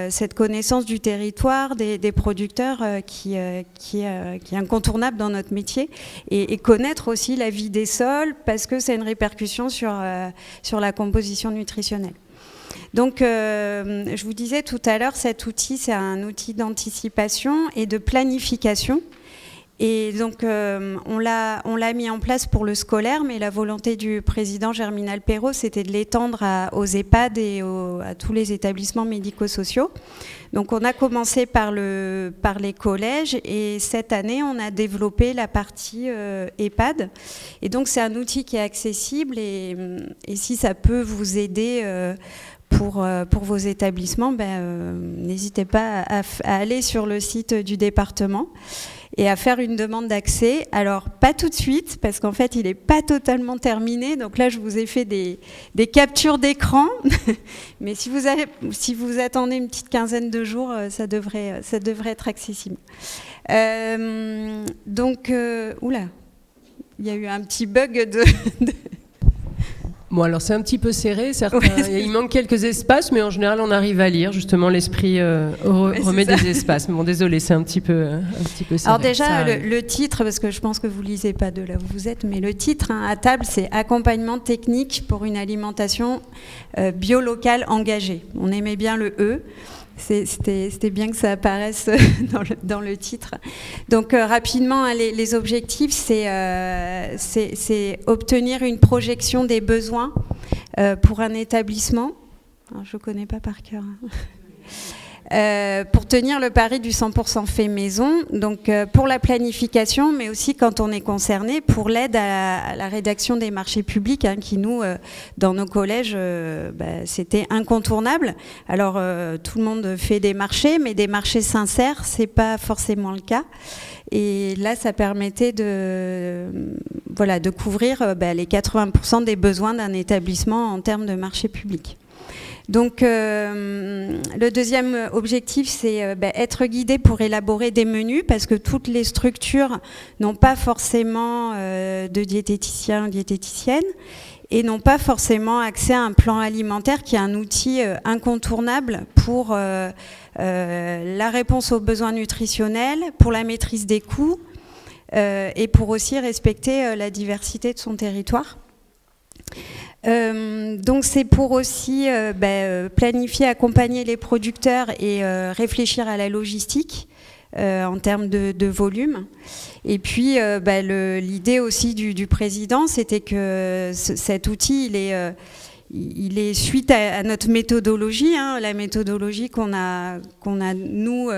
cette connaissance du territoire, des producteurs qui est incontournable dans notre métier, et connaître aussi la vie des sols, parce que c'est une répercussion sur la composition nutritionnelle. Donc, je vous disais tout à l'heure, cet outil, c'est un outil d'anticipation et de planification. Et donc, on l'a mis en place pour le scolaire, mais la volonté du président Germinal Perrault, c'était de l'étendre aux EHPAD et à tous les établissements médico-sociaux. Donc, on a commencé par les collèges, et cette année, on a développé la partie EHPAD. Et donc, c'est un outil qui est accessible, et si ça peut vous aider pour vos établissements, n'hésitez pas à aller sur le site du département et à faire une demande d'accès. Alors, pas tout de suite, parce qu'en fait, il n'est pas totalement terminé. Donc là, je vous ai fait des captures d'écran. Mais si vous attendez une petite quinzaine de jours, ça devrait être accessible. Oula, il y a eu un petit bug de... Bon, alors c'est un petit peu serré, il manque quelques espaces, mais en général on arrive à lire. Justement, l'esprit remet des espaces. Mais bon, désolé, c'est un petit peu serré. Alors déjà, le titre, parce que je pense que vous lisez pas de là où vous êtes, mais le titre à table, c'est Accompagnement technique pour une alimentation bio-locale engagée. On aimait bien le E. C'était bien que ça apparaisse dans le titre. Donc rapidement, les objectifs, c'est obtenir une projection des besoins pour un établissement. Alors, je ne connais pas par cœur. Pour tenir le pari du 100% fait maison, donc pour la planification, mais aussi quand on est concerné, pour l'aide à la rédaction des marchés publics, qui nous, dans nos collèges, c'était incontournable. Alors tout le monde fait des marchés, mais des marchés sincères, c'est pas forcément le cas. Et là, ça permettait de couvrir les 80% des besoins d'un établissement en termes de marché public. Donc, le deuxième objectif, c'est être guidé pour élaborer des menus, parce que toutes les structures n'ont pas forcément de diététiciens ou diététiciennes, et n'ont pas forcément accès à un plan alimentaire qui est un outil incontournable pour la réponse aux besoins nutritionnels, pour la maîtrise des coûts, et pour aussi respecter la diversité de son territoire. Donc c'est pour aussi planifier, accompagner les producteurs et réfléchir à la logistique en termes de volume. Et puis l'idée aussi du président, c'était que cet outil, il est suite à notre méthodologie, la méthodologie qu'on a nous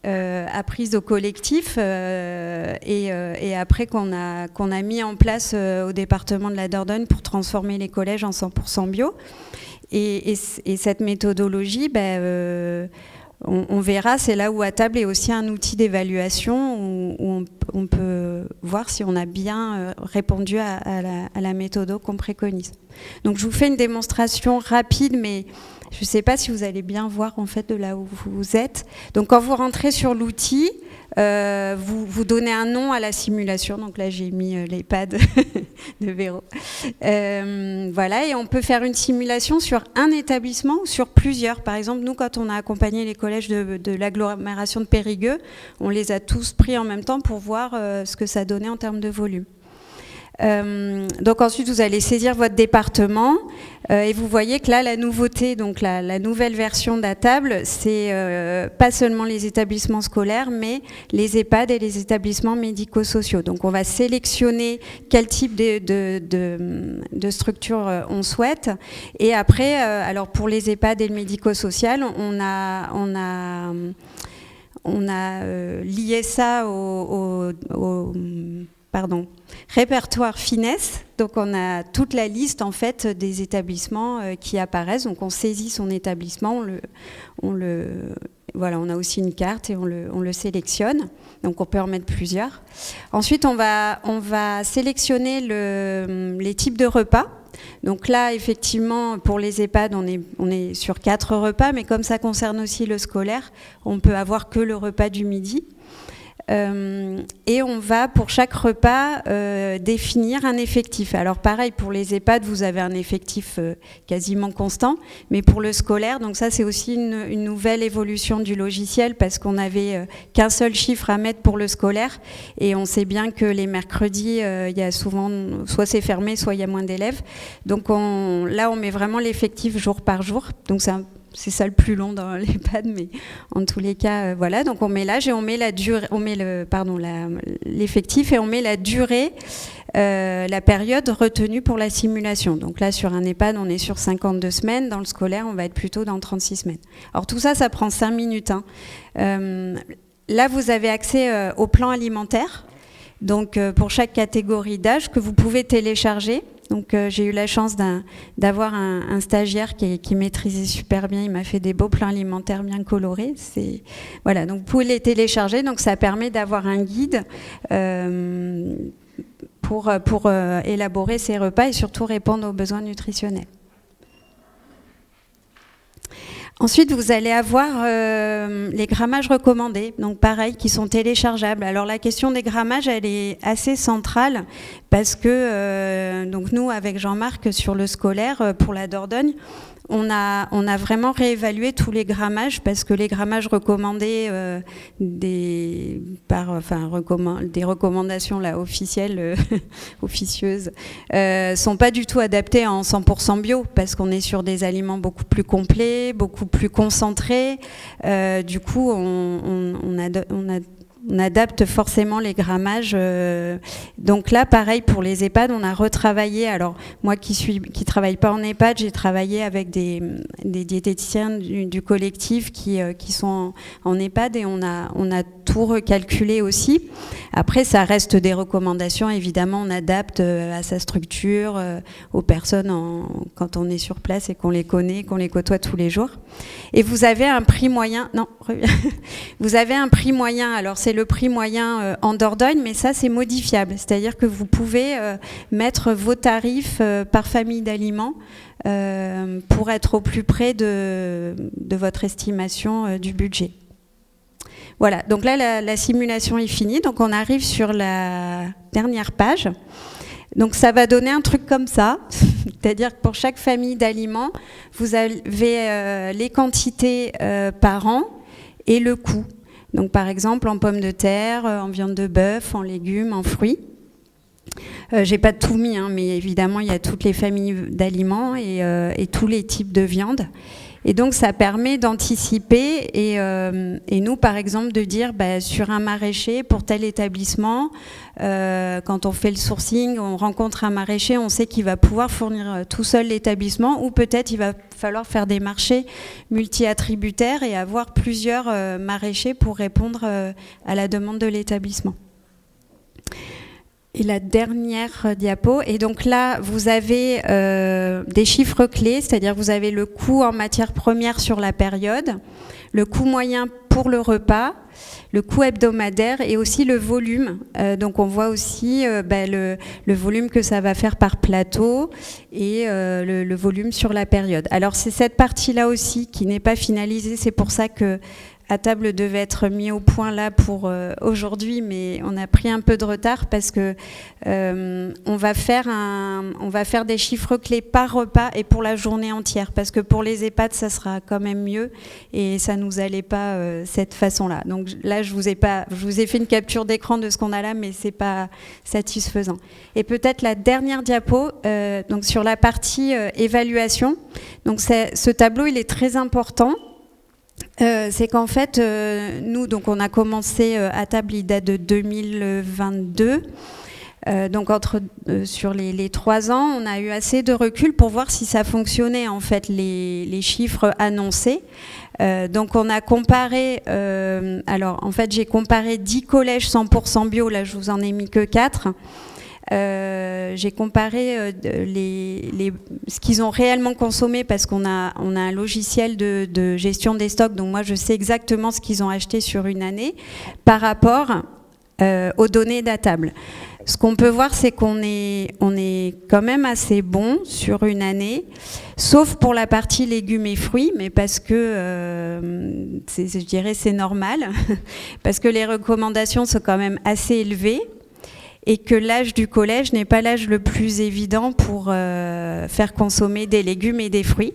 apprise au collectif et après qu'on a mis en place au département de la Dordogne pour transformer les collèges en 100% bio. Et cette méthodologie, on verra, c'est là où à table est aussi un outil d'évaluation où on peut voir si on a bien répondu à la méthode qu'on préconise. Donc je vous fais une démonstration rapide, mais je ne sais pas si vous allez bien voir en fait de là où vous êtes. Donc quand vous rentrez sur l'outil, vous donnez un nom à la simulation. Donc là j'ai mis l'EHPAD de Véro. Voilà, et on peut faire une simulation sur un établissement ou sur plusieurs. Par exemple, nous quand on a accompagné les collèges de l'agglomération de Périgueux, on les a tous pris en même temps pour voir ce que ça donnait en termes de volume. Donc ensuite vous allez saisir votre département et vous voyez que là la nouveauté, donc la nouvelle version d'Atable, c'est pas seulement les établissements scolaires mais les EHPAD et les établissements médico-sociaux. Donc on va sélectionner quel type de structure on souhaite, et après alors pour les EHPAD et le médico-social on a lié ça au répertoire finesse. Donc on a toute la liste en fait des établissements qui apparaissent. Donc on saisit son établissement, voilà, on a aussi une carte et on le sélectionne. Donc on peut en mettre plusieurs. Ensuite, on va sélectionner les types de repas. Donc là, effectivement, pour les EHPAD, on est sur 4 repas, mais comme ça concerne aussi le scolaire, on peut avoir que le repas du midi. Et on va, pour chaque repas, définir un effectif. Alors pareil, pour les EHPAD, vous avez un effectif quasiment constant, mais pour le scolaire, donc ça c'est aussi une nouvelle évolution du logiciel, parce qu'on n'avait qu'un seul chiffre à mettre pour le scolaire, et on sait bien que les mercredis, il y a souvent, soit c'est fermé, soit il y a moins d'élèves. Donc là, on met vraiment l'effectif jour par jour, donc c'est ça le plus long dans l'EHPAD, mais en tous les cas, voilà. Donc on met l'âge et on met la durée, l'effectif et on met la durée, la période retenue pour la simulation. Donc là, sur un EHPAD, on est sur 52 semaines. Dans le scolaire, on va être plutôt dans 36 semaines. Alors tout ça, ça prend 5 minutes. Là, vous avez accès au plan alimentaire. Donc pour chaque catégorie d'âge que vous pouvez télécharger. Donc j'ai eu la chance d'avoir un stagiaire qui maîtrisait super bien. Il m'a fait des beaux plans alimentaires bien colorés. Voilà, donc vous pouvez les télécharger. Donc ça permet d'avoir un guide pour élaborer ces repas et surtout répondre aux besoins nutritionnels. Ensuite, vous allez avoir les grammages recommandés, donc pareil, qui sont téléchargeables. Alors la question des grammages, elle est assez centrale parce que donc nous, avec Jean-Marc, sur le scolaire, pour la Dordogne, on a vraiment réévalué tous les grammages parce que les grammages recommandés des recommandations là, officielles, officieuses, sont pas du tout adaptés en 100% bio parce qu'on est sur des aliments beaucoup plus complets, beaucoup plus concentrés. Du coup, on adapte forcément les grammages. Donc là, pareil, pour les EHPAD, on a retravaillé. Alors, moi qui travaille pas en EHPAD, j'ai travaillé avec des diététiciens du collectif qui sont en EHPAD et on a tout recalculé aussi. Après, ça reste des recommandations. Évidemment, on adapte à sa structure, aux personnes quand on est sur place et qu'on les connaît, qu'on les côtoie tous les jours. Et vous avez un prix moyen. Non, vous avez un prix moyen. Alors, c'est le prix moyen en Dordogne, mais ça, c'est modifiable. C'est-à-dire que vous pouvez mettre vos tarifs par famille d'aliments pour être au plus près de votre estimation du budget. Voilà, donc là, la simulation est finie. Donc, on arrive sur la dernière page. Donc, ça va donner un truc comme ça. C'est-à-dire que pour chaque famille d'aliments, vous avez les quantités par an et le coût. Donc, par exemple, en pommes de terre, en viande de bœuf, en légumes, en fruits. J'ai pas tout mis, mais évidemment, il y a toutes les familles d'aliments et tous les types de viande. Et donc, ça permet d'anticiper et nous, par exemple, de dire sur un maraîcher, pour tel établissement, quand on fait le sourcing, on rencontre un maraîcher, on sait qu'il va pouvoir fournir tout seul l'établissement ou peut-être il va falloir faire des marchés multi-attributaires et avoir plusieurs maraîchers pour répondre à la demande de l'établissement. Et la dernière diapo, et donc là, vous avez des chiffres clés, c'est-à-dire vous avez le coût en matière première sur la période, le coût moyen pour le repas, le coût hebdomadaire et aussi le volume. Donc on voit aussi le volume que ça va faire par plateau et le volume sur la période. Alors c'est cette partie-là aussi qui n'est pas finalisée, c'est pour ça que à table devait être mis au point là pour aujourd'hui, mais on a pris un peu de retard parce que on va faire des chiffres clés par repas et pour la journée entière, parce que pour les EHPAD ça sera quand même mieux et ça nous allait pas cette façon-là. Donc là je vous ai fait une capture d'écran de ce qu'on a là, mais c'est pas satisfaisant. Et peut-être la dernière diapo, donc sur la partie évaluation. Donc ce tableau il est très important. C'est qu'en fait, nous, donc on a commencé à table, il date de 2022. Donc sur les 3 ans, on a eu assez de recul pour voir si ça fonctionnait, en fait, les chiffres annoncés. Donc on a comparé, alors en fait j'ai comparé 10 collèges 100% bio, là je vous en ai mis que 4. J'ai comparé ce qu'ils ont réellement consommé parce qu'on a un logiciel de gestion des stocks, donc moi je sais exactement ce qu'ils ont acheté sur une année par rapport aux données datables. Ce qu'on peut voir, c'est qu'on est quand même assez bon sur une année, sauf pour la partie légumes et fruits, mais parce que, je dirais, c'est normal, parce que les recommandations sont quand même assez élevées et que l'âge du collège n'est pas l'âge le plus évident pour faire consommer des légumes et des fruits.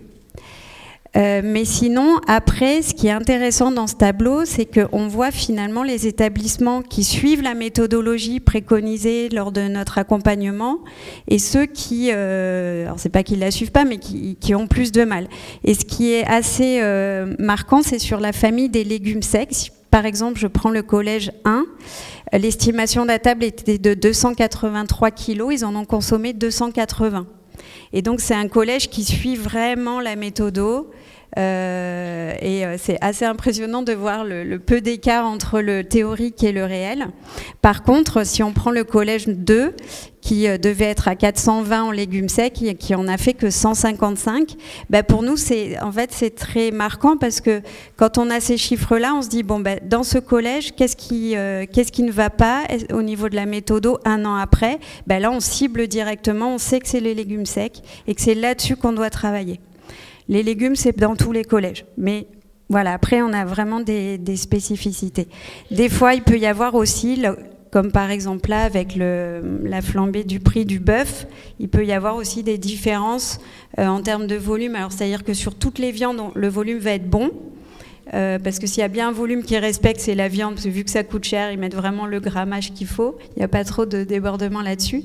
Mais sinon, après, ce qui est intéressant dans ce tableau, c'est qu'on voit finalement les établissements qui suivent la méthodologie préconisée lors de notre accompagnement et ceux qui, alors c'est pas qu'ils la suivent pas, mais qui ont plus de mal. Et ce qui est assez marquant, c'est sur la famille des légumes secs. Si, par exemple, je prends le collège 1, l'estimation de la table était de 283 kilos, ils en ont consommé 280. Et donc c'est un collège qui suit vraiment la méthodo et c'est assez impressionnant de voir le peu d'écart entre le théorique et le réel. Par contre, si on prend le collège 2 qui devait être à 420 en légumes secs et qui en a fait que 155, pour nous c'est très marquant parce que quand on a ces chiffres-là, on se dit dans ce collège, qu'est-ce qui ne va pas au niveau de la méthodo un an après? Là on cible directement, on sait que c'est les légumes secs et que c'est là-dessus qu'on doit travailler. Les légumes, c'est dans tous les collèges, mais voilà, après on a vraiment des spécificités. Des fois, il peut y avoir aussi, comme par exemple là, avec la flambée du prix du bœuf, il peut y avoir aussi des différences en termes de volume. Alors, c'est-à-dire que sur toutes les viandes, le volume va être bon, parce que s'il y a bien un volume qui respecte, c'est la viande, parce que vu que ça coûte cher, ils mettent vraiment le grammage qu'il faut. Il n'y a pas trop de débordement là-dessus.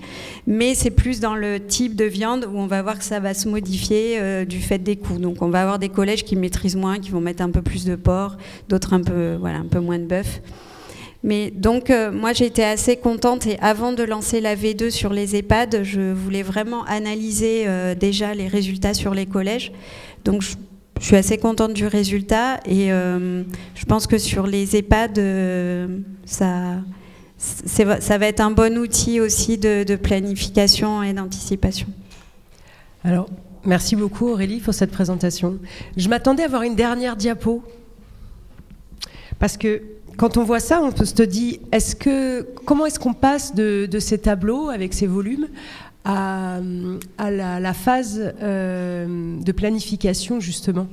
Mais c'est plus dans le type de viande où on va voir que ça va se modifier du fait des coûts. Donc on va avoir des collèges qui maîtrisent moins, qui vont mettre un peu plus de porc, d'autres un peu moins de bœuf. Mais donc, moi, j'ai été assez contente. Et avant de lancer la V2 sur les EHPAD, je voulais vraiment analyser déjà les résultats sur les collèges. Donc, je suis assez contente du résultat. Et je pense que sur les EHPAD, ça va être un bon outil aussi de planification et d'anticipation. Alors, merci beaucoup Aurélie pour cette présentation. Je m'attendais à avoir une dernière diapo. Parce que quand on voit ça, on se dit, comment est-ce qu'on passe de ces tableaux avec ces volumes à la phase de planification, justement.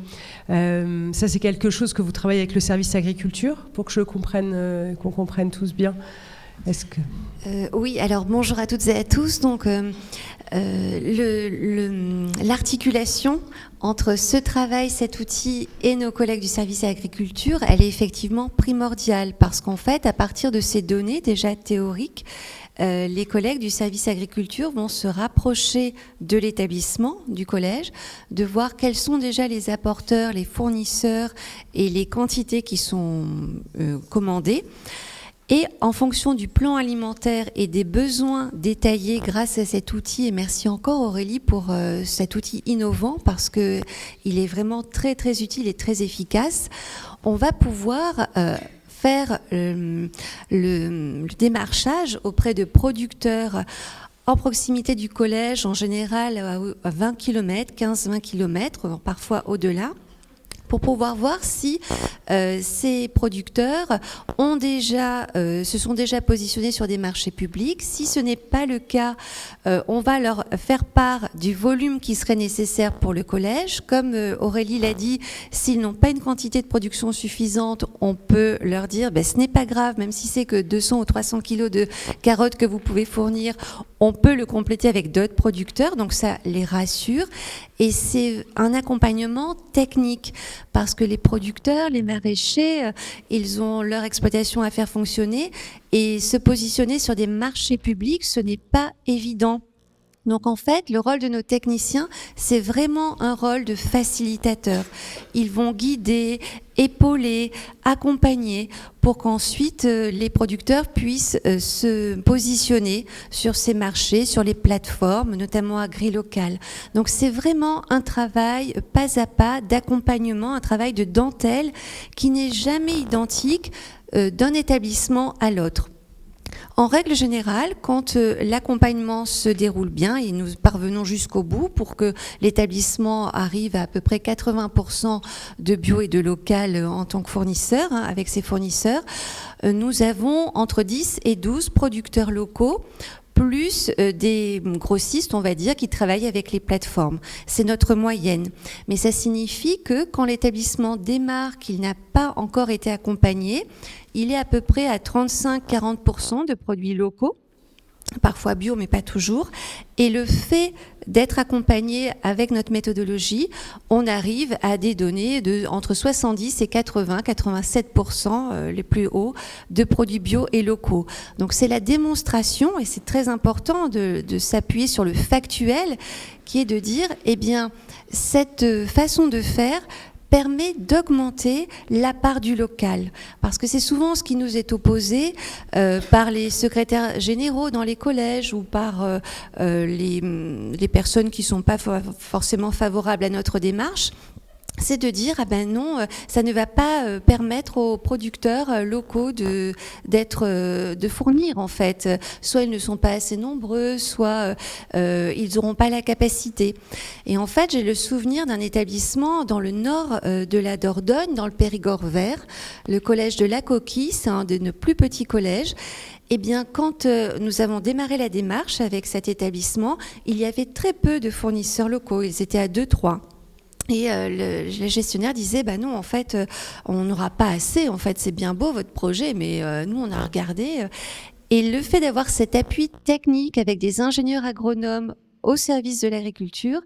Ça, c'est quelque chose que vous travaillez avec le service agriculture, pour que qu'on comprenne tous bien. Est-ce que... Oui, alors bonjour à toutes et à tous. Donc, l'articulation entre ce travail, cet outil et nos collègues du service agriculture, elle est effectivement primordiale parce qu'en fait, à partir de ces données déjà théoriques, les collègues du service agriculture vont se rapprocher de l'établissement, du collège, de voir quels sont déjà les apporteurs, les fournisseurs et les quantités qui sont commandées. Et en fonction du plan alimentaire et des besoins détaillés grâce à cet outil, et merci encore Aurélie pour cet outil innovant parce qu'il est vraiment très très utile et très efficace, on va pouvoir faire le démarchage auprès de producteurs en proximité du collège, en général à 20 km, 15-20 km, parfois au-delà, pour pouvoir voir si ces producteurs se sont déjà positionnés sur des marchés publics. Si ce n'est pas le cas, on va leur faire part du volume qui serait nécessaire pour le collège. Comme Aurélie l'a dit, s'ils n'ont pas une quantité de production suffisante, on peut leur dire ce n'est pas grave, même si c'est que 200 ou 300 kilos de carottes que vous pouvez fournir, on peut le compléter avec d'autres producteurs, donc ça les rassure. Et c'est un accompagnement technique parce que les producteurs, les maraîchers, ils ont leur exploitation à faire fonctionner et se positionner sur des marchés publics, ce n'est pas évident. Donc en fait, le rôle de nos techniciens, c'est vraiment un rôle de facilitateur. Ils vont guider, épauler, accompagner pour qu'ensuite les producteurs puissent se positionner sur ces marchés, sur les plateformes, notamment agri-locales. Donc c'est vraiment un travail pas à pas d'accompagnement, un travail de dentelle qui n'est jamais identique d'un établissement à l'autre. En règle générale, quand l'accompagnement se déroule bien et nous parvenons jusqu'au bout pour que l'établissement arrive à peu près 80% de bio et de local en tant que fournisseur, avec ses fournisseurs, nous avons entre 10 et 12 producteurs locaux plus des grossistes, on va dire, qui travaillent avec les plateformes. C'est notre moyenne. Mais ça signifie que quand l'établissement démarre, qu'il n'a pas encore été accompagné, il est à peu près à 35-40% de produits locaux, parfois bio, mais pas toujours. Et le fait d'être accompagné avec notre méthodologie, on arrive à des données de entre 70 et 87% les plus hauts de produits bio et locaux. Donc c'est la démonstration, et c'est très important de s'appuyer sur le factuel, qui est de dire, eh bien, cette façon de faire permet d'augmenter la part du local. Parce que c'est souvent ce qui nous est opposé par les secrétaires généraux dans les collèges ou par les personnes qui ne sont pas forcément favorables à notre démarche. C'est de dire, ah ben non, ça ne va pas permettre aux producteurs locaux de fournir, en fait. Soit ils ne sont pas assez nombreux, soit ils n'auront pas la capacité. Et en fait, j'ai le souvenir d'un établissement dans le nord de la Dordogne, dans le Périgord vert, le collège de la Coquille, c'est un de nos plus petits collèges. Eh bien, quand nous avons démarré la démarche avec cet établissement, il y avait très peu de fournisseurs locaux, ils étaient à 2-3. Et le gestionnaire disait, bah non, en fait, on n'aura pas assez. En fait, c'est bien beau votre projet, mais nous, on a regardé. Et le fait d'avoir cet appui technique avec des ingénieurs agronomes au service de l'agriculture,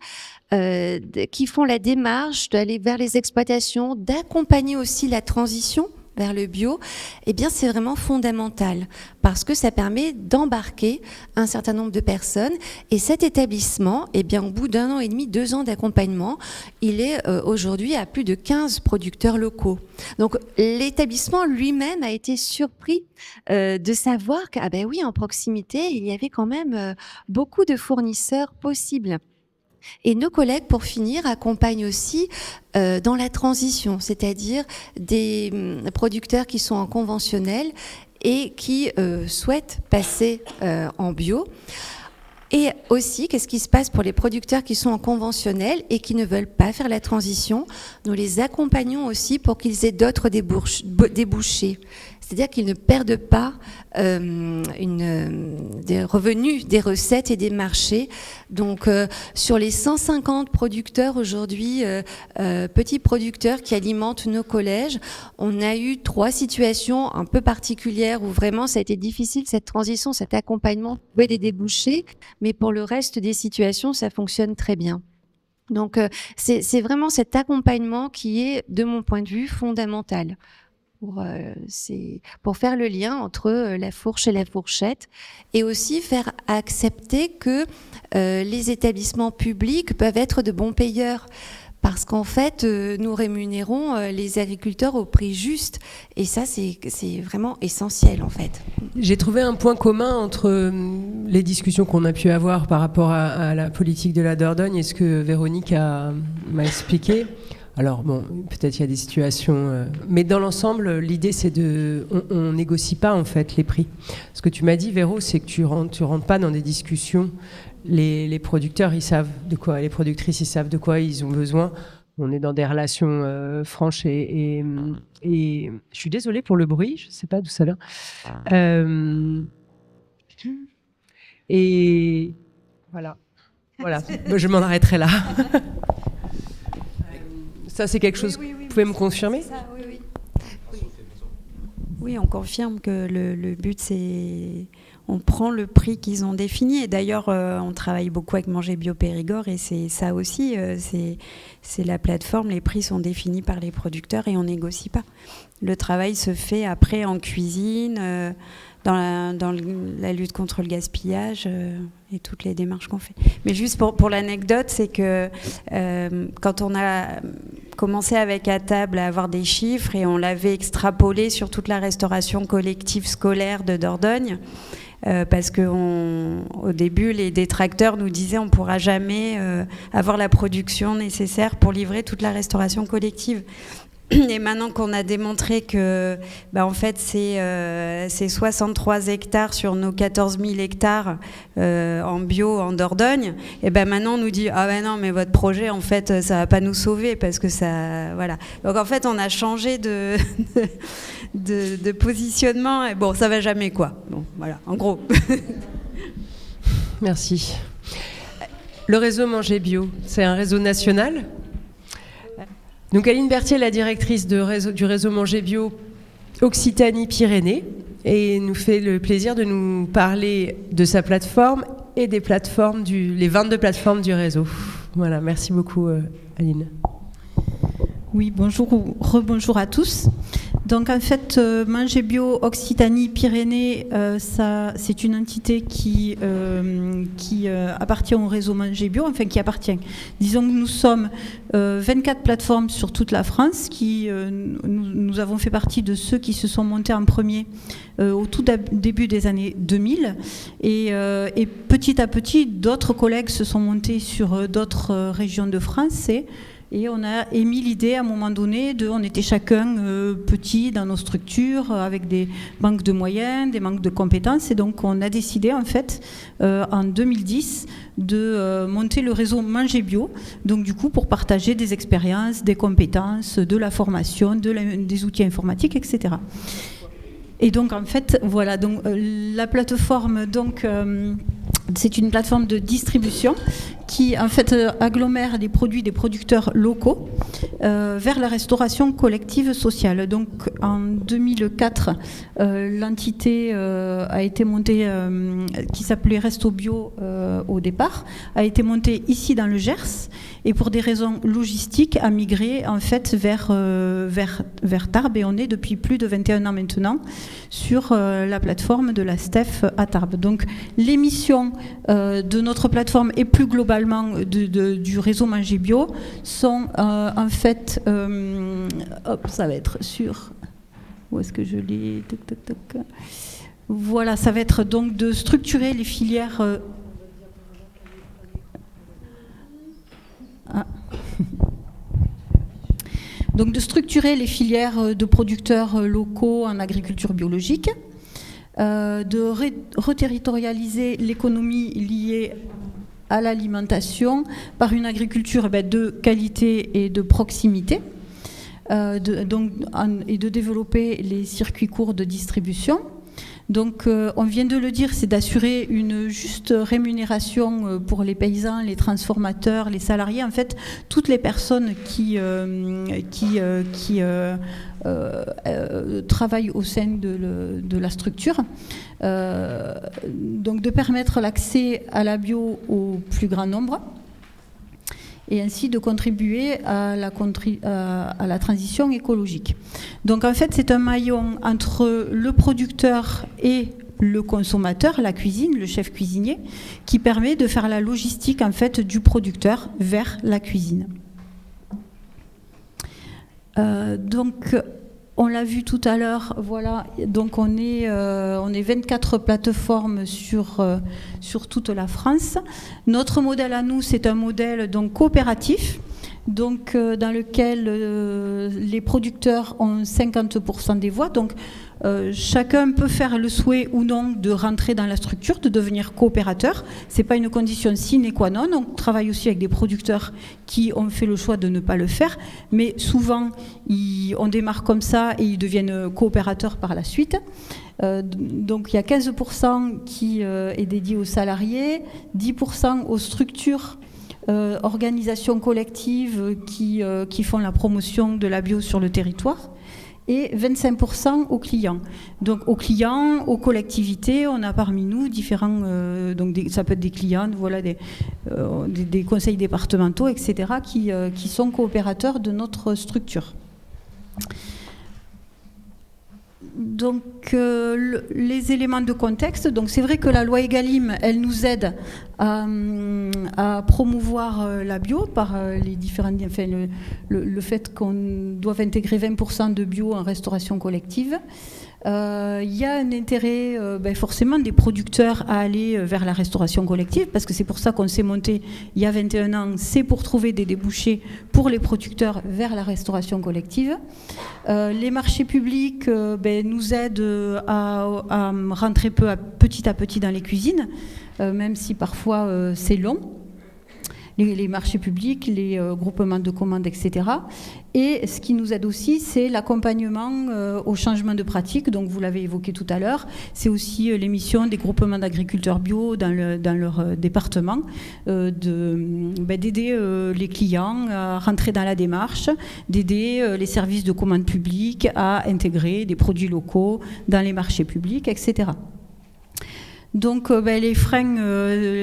qui font la démarche d'aller vers les exploitations, d'accompagner aussi la transition vers le bio, eh bien c'est vraiment fondamental parce que ça permet d'embarquer un certain nombre de personnes. Et cet établissement, eh bien au bout d'1 an et demi, 2 ans d'accompagnement, il est aujourd'hui à plus de 15 producteurs locaux. Donc l'établissement lui-même a été surpris de savoir qu'ah ben oui, en proximité, il y avait quand même beaucoup de fournisseurs possibles. Et nos collègues, pour finir, accompagnent aussi dans la transition, c'est-à-dire des producteurs qui sont en conventionnel et qui souhaitent passer en bio. Et aussi, qu'est-ce qui se passe pour les producteurs qui sont en conventionnel et qui ne veulent pas faire la transition? Nous les accompagnons aussi pour qu'ils aient d'autres débouchés. C'est-à-dire qu'ils ne perdent pas des revenus, des recettes et des marchés. Donc, sur les 150 producteurs aujourd'hui, petits producteurs qui alimentent nos collèges, on a eu 3 situations un peu particulières où vraiment ça a été difficile, cette transition, cet accompagnement, trouver des débouchés. Mais pour le reste des situations, ça fonctionne très bien. Donc, c'est vraiment cet accompagnement qui est, de mon point de vue, fondamental. Pour faire le lien entre la fourche et la fourchette et aussi faire accepter que les établissements publics peuvent être de bons payeurs parce qu'en fait nous rémunérons les agriculteurs au prix juste et ça c'est vraiment essentiel en fait. J'ai trouvé un point commun entre les discussions qu'on a pu avoir par rapport à la politique de la Dordogne et ce que Véronique m'a expliqué. Alors bon, peut-être il y a des situations, mais dans l'ensemble, l'idée c'est on négocie pas en fait les prix. Ce que tu m'as dit, Véro, c'est que tu rentres pas dans des discussions. Les producteurs, ils savent de quoi, les productrices, ils savent de quoi ils ont besoin. On est dans des relations franches et je suis désolée pour le bruit, je sais pas d'où ça vient. Et voilà, je m'en arrêterai là. Ça, c'est quelque chose que vous pouvez me confirmer ? Ça, oui, on confirme que le but, c'est... On prend le prix qu'ils ont défini. Et d'ailleurs, on travaille beaucoup avec Manger Bio Périgord et c'est ça aussi. C'est la plateforme, les prix sont définis par les producteurs et on négocie pas. Le travail se fait après en cuisine, dans la lutte contre le gaspillage et toutes les démarches qu'on fait. Mais juste pour l'anecdote, c'est que quand on a commencé avec À Table à avoir des chiffres et on l'avait extrapolé sur toute la restauration collective scolaire de Dordogne, parce qu'au début, les détracteurs nous disaient on ne pourra jamais avoir la production nécessaire pour livrer toute la restauration collective. Et maintenant qu'on a démontré que, en fait, c'est 63 hectares sur nos 14 000 hectares en bio en Dordogne, et maintenant on nous dit ah ben non, mais votre projet en fait ça va pas nous sauver parce que ça, voilà. Donc en fait on a changé de positionnement et bon ça va jamais quoi. Bon voilà, en gros. Merci. Le réseau Manger Bio, c'est un réseau national. Donc Aline Berthier, la directrice du réseau Manger Bio Occitanie-Pyrénées, et nous fait le plaisir de nous parler de sa plateforme et des plateformes les 22 plateformes du réseau. Voilà, merci beaucoup Aline. Oui, bonjour ou rebonjour à tous. Donc en fait, Manger Bio Occitanie-Pyrénées, c'est une entité qui appartient au réseau Manger Bio, enfin qui appartient. Disons que nous sommes 24 plateformes sur toute la France, nous avons fait partie de ceux qui se sont montés en premier au tout début des années 2000. Et petit à petit, d'autres collègues se sont montés sur d'autres régions de France. Et on a émis l'idée à un moment donné on était chacun petit dans nos structures, avec des manques de moyens, des manques de compétences. Et donc on a décidé en fait en 2010 de monter le réseau Manger Bio. Donc du coup pour partager des expériences, des compétences, de la formation, des outils informatiques, etc. Et donc en fait voilà, donc la plateforme c'est une plateforme de distribution qui en fait agglomère des produits des producteurs locaux vers la restauration collective sociale. Donc en 2004, l'entité a été montée, qui s'appelait Resto Bio au départ, a été montée ici dans le Gers et pour des raisons logistiques a migré en fait vers Tarbes, et on est depuis plus de 21 ans maintenant sur la plateforme de la STEF à Tarbes. Donc les missions de notre plateforme et plus globalement du réseau Manger Bio sont en fait, ça va être sur, où est-ce que je l'ai, voilà, ça va être donc de structurer les filières. Donc de structurer les filières de producteurs locaux en agriculture biologique, de reterritorialiser l'économie liée à l'alimentation par une agriculture de qualité et de proximité, et de développer les circuits courts de distribution. Donc on vient de le dire, c'est d'assurer une juste rémunération pour les paysans, les transformateurs, les salariés, en fait toutes les personnes qui travaillent au sein de la structure. Donc de permettre l'accès à la bio au plus grand nombre et ainsi de contribuer à la transition écologique. Donc en fait, c'est un maillon entre le producteur et le consommateur, la cuisine, le chef cuisinier, qui permet de faire la logistique en fait du producteur vers la cuisine. Donc on l'a vu tout à l'heure, voilà, donc on est 24 plateformes sur toute la France. Notre modèle à nous, c'est un modèle donc coopératif, donc dans lequel les producteurs ont 50% des voix. Donc chacun peut faire le souhait ou non de rentrer dans la structure, de devenir coopérateur. C'est pas une condition sine qua non. On travaille aussi avec des producteurs qui ont fait le choix de ne pas le faire, mais souvent on démarre comme ça et ils deviennent coopérateurs par la suite. Donc il y a 15% qui est dédié aux salariés, 10% aux structures, organisations collectives qui font la promotion de la bio sur le territoire, et 25% aux clients. Donc aux clients, aux collectivités, on a parmi nous différents, ça peut être des clients, voilà, des conseils départementaux, etc., qui sont coopérateurs de notre structure. Donc les éléments de contexte, donc c'est vrai que la loi Egalim, elle nous aide à promouvoir la bio par les différents, le fait qu'on doive intégrer 20% de bio en restauration collective. Il y a un intérêt forcément des producteurs à aller vers la restauration collective, parce que c'est pour ça qu'on s'est monté il y a 21 ans, c'est pour trouver des débouchés pour les producteurs vers la restauration collective. Les marchés publics nous aident à rentrer petit à petit dans les cuisines, même si parfois c'est long. Les marchés publics, les groupements de commandes, etc. Et ce qui nous aide aussi, c'est l'accompagnement au changement de pratique. Donc, vous l'avez évoqué tout à l'heure. C'est aussi l'émission des groupements d'agriculteurs bio dans leur département, d'aider les clients à rentrer dans la démarche, d'aider les services de commande publique à intégrer des produits locaux dans les marchés publics, etc. Donc les freins,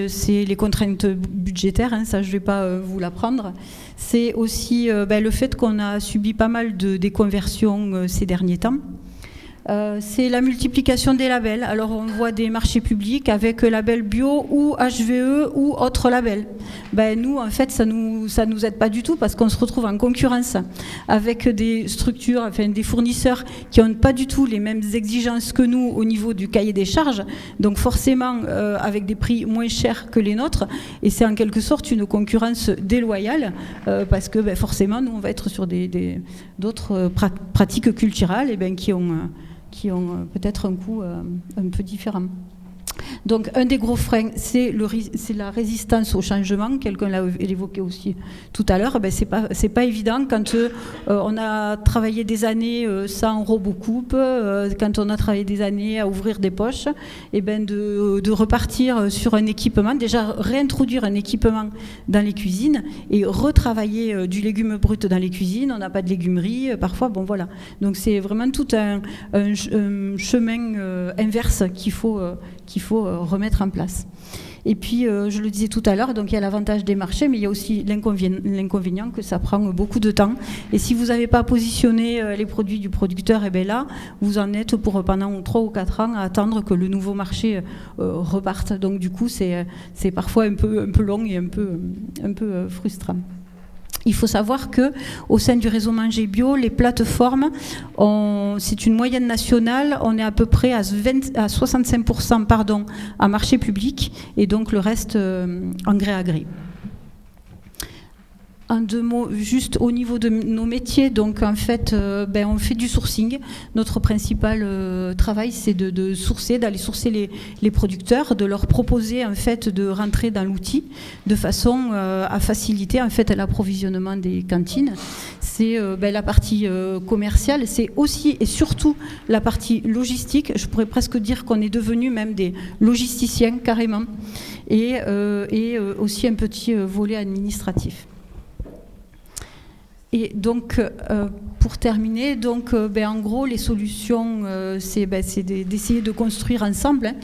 c'est les contraintes budgétaires, ça je ne vais pas vous l'apprendre. C'est aussi le fait qu'on a subi pas mal de déconversions ces derniers temps. C'est la multiplication des labels. Alors on voit des marchés publics avec label bio ou HVE ou autre label. Nous en fait ça nous aide pas du tout, parce qu'on se retrouve en concurrence avec des structures, enfin des fournisseurs qui n'ont pas du tout les mêmes exigences que nous au niveau du cahier des charges, donc forcément avec des prix moins chers que les nôtres, et c'est en quelque sorte une concurrence déloyale, parce que forcément nous on va être sur d'autres pratiques culturelles qui ont peut-être un coût un peu différent. Donc un des gros freins, c'est la résistance au changement. Quelqu'un l'a évoqué aussi tout à l'heure. C'est pas évident quand on a travaillé des années sans robocoupe, quand on a travaillé des années à ouvrir des poches, de repartir sur un équipement, déjà réintroduire un équipement dans les cuisines et retravailler du légume brut dans les cuisines. On n'a pas de légumerie parfois, voilà. Donc c'est vraiment tout un chemin inverse qu'il faut remettre en place. Et puis, je le disais tout à l'heure, donc il y a l'avantage des marchés, mais il y a aussi l'inconvénient que ça prend beaucoup de temps. Et si vous n'avez pas positionné les produits du producteur, là, vous en êtes pendant 3 ou 4 ans à attendre que le nouveau marché reparte. Donc du coup, c'est parfois un peu long et un peu frustrant. Il faut savoir qu'au sein du réseau Manger Bio, les plateformes, c'est une moyenne nationale, on est à peu près à 65% en marché public, et donc le reste en gré à gré. En 2 mots, juste au niveau de nos métiers, donc en fait, on fait du sourcing. Notre principal travail, c'est d'aller sourcer les producteurs, de leur proposer en fait de rentrer dans l'outil de façon à faciliter en fait l'approvisionnement des cantines. C'est la partie commerciale, c'est aussi et surtout la partie logistique. Je pourrais presque dire qu'on est devenus même des logisticiens carrément, et aussi un petit volet administratif. Et donc, pour terminer, en gros, les solutions, c'est d'essayer de construire ensemble.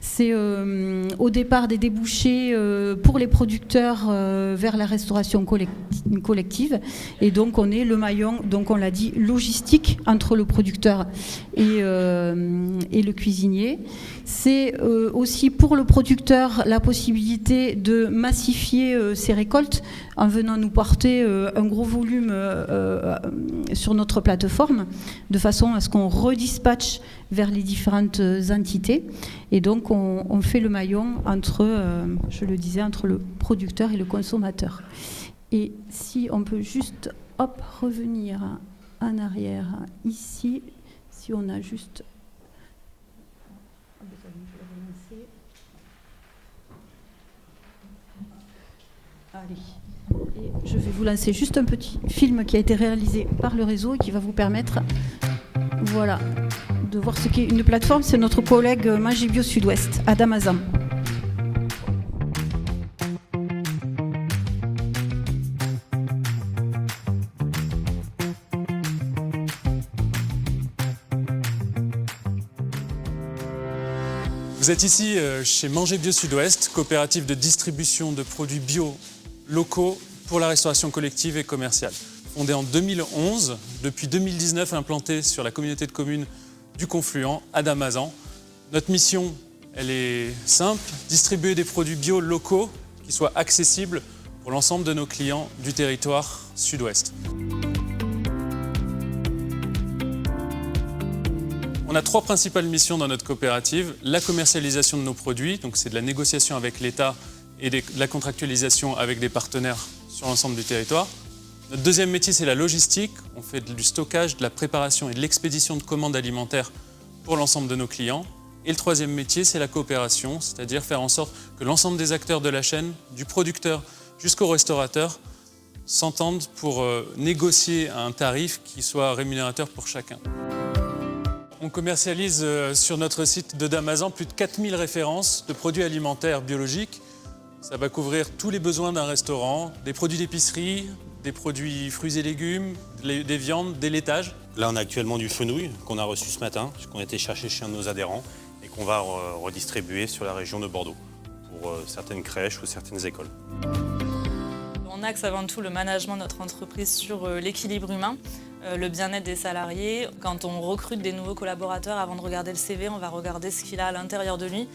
C'est au départ des débouchés pour les producteurs vers la restauration collective. Et donc, on est le maillon, donc on l'a dit, logistique entre le producteur et le cuisinier. C'est aussi pour le producteur la possibilité de massifier ses récoltes en venant nous porter un gros volume sur notre plateforme, de façon à ce qu'on redispatche vers les différentes entités. Et donc on fait le maillon entre, je le disais, entre le producteur et le consommateur. Et si on peut juste revenir en arrière ici, si on a juste... Allez. Et je vais vous lancer juste un petit film qui a été réalisé par le réseau et qui va vous permettre de voir ce qu'est une plateforme. C'est notre collègue Manger Bio Sud-Ouest, Adam Azam. Vous êtes ici chez Manger Bio Sud-Ouest, coopérative de distribution de produits bio locaux pour la restauration collective et commerciale. Fondée en 2011, depuis 2019 implantée sur la communauté de communes du Confluent à Damazan. Notre mission, elle est simple, distribuer des produits bio locaux qui soient accessibles pour l'ensemble de nos clients du territoire sud-ouest. On On a 3 principales missions dans notre coopérative. La commercialisation de nos produits, donc c'est de la négociation avec l'État et de la contractualisation avec des partenaires sur l'ensemble du territoire. Notre deuxième métier, c'est la logistique. On fait du stockage, de la préparation et de l'expédition de commandes alimentaires pour l'ensemble de nos clients. Et le troisième métier, c'est la coopération, c'est-à-dire faire en sorte que l'ensemble des acteurs de la chaîne, du producteur jusqu'au restaurateur, s'entendent pour négocier un tarif qui soit rémunérateur pour chacun. On commercialise sur notre site de Damazan plus de 4000 références de produits alimentaires biologiques. Ça va couvrir tous les besoins d'un restaurant, des produits d'épicerie, des produits fruits et légumes, des viandes, des laitages. Là, on a actuellement du fenouil qu'on a reçu ce matin, qu'on a été chercher chez un de nos adhérents et qu'on va redistribuer sur la région de Bordeaux pour certaines crèches ou certaines écoles. On axe avant tout le management de notre entreprise sur l'équilibre humain, le bien-être des salariés. Quand on recrute des nouveaux collaborateurs, avant de regarder le CV, on va regarder ce qu'il a à l'intérieur de lui,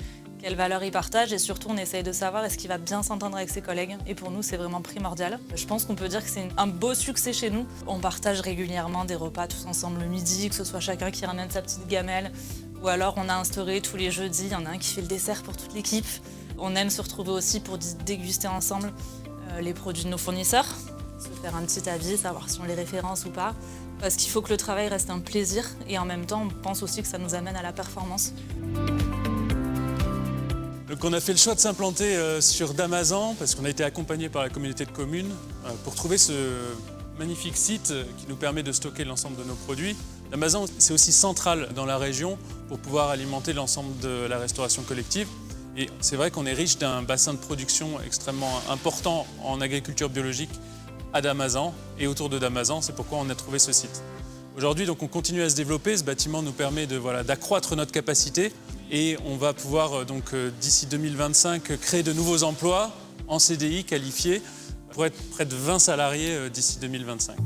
quelles valeurs il partage et surtout on essaye de savoir est-ce qu'il va bien s'entendre avec ses collègues. Et pour nous, c'est vraiment primordial. Je pense qu'on peut dire que c'est un beau succès chez nous. On partage régulièrement des repas tous ensemble le midi, que ce soit chacun qui ramène sa petite gamelle. Ou alors on a instauré tous les jeudis, il y en a un qui fait le dessert pour toute l'équipe. On aime se retrouver aussi pour déguster ensemble les produits de nos fournisseurs, se faire un petit avis, savoir si on les référence ou pas. Parce qu'il faut que le travail reste un plaisir et en même temps, on pense aussi que ça nous amène à la performance. Donc on a fait le choix de s'implanter sur Damazan parce qu'on a été accompagné par la communauté de communes pour trouver ce magnifique site qui nous permet de stocker l'ensemble de nos produits. Damazan, c'est aussi central dans la région pour pouvoir alimenter l'ensemble de la restauration collective. Et c'est vrai qu'on est riche d'un bassin de production extrêmement important en agriculture biologique à Damazan et autour de Damazan. C'est pourquoi on a trouvé ce site. Aujourd'hui, donc, on continue à se développer. Ce bâtiment nous permet d'accroître notre capacité et on va pouvoir d'ici 2025 créer de nouveaux emplois en CDI qualifiés pour être près de 20 salariés d'ici 2025.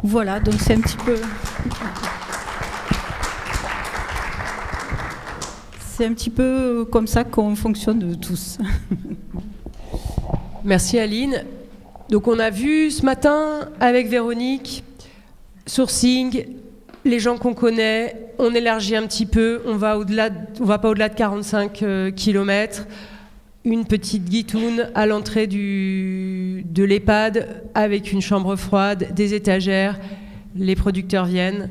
Voilà, donc c'est un petit peu... C'est un petit peu comme ça qu'on fonctionne tous. Merci Aline. Donc on a vu ce matin avec Véronique, sourcing, les gens qu'on connaît, on élargit un petit peu, on va pas au-delà de 45 km. Une petite guitoune à l'entrée de l'EHPAD avec une chambre froide, des étagères. Les producteurs viennent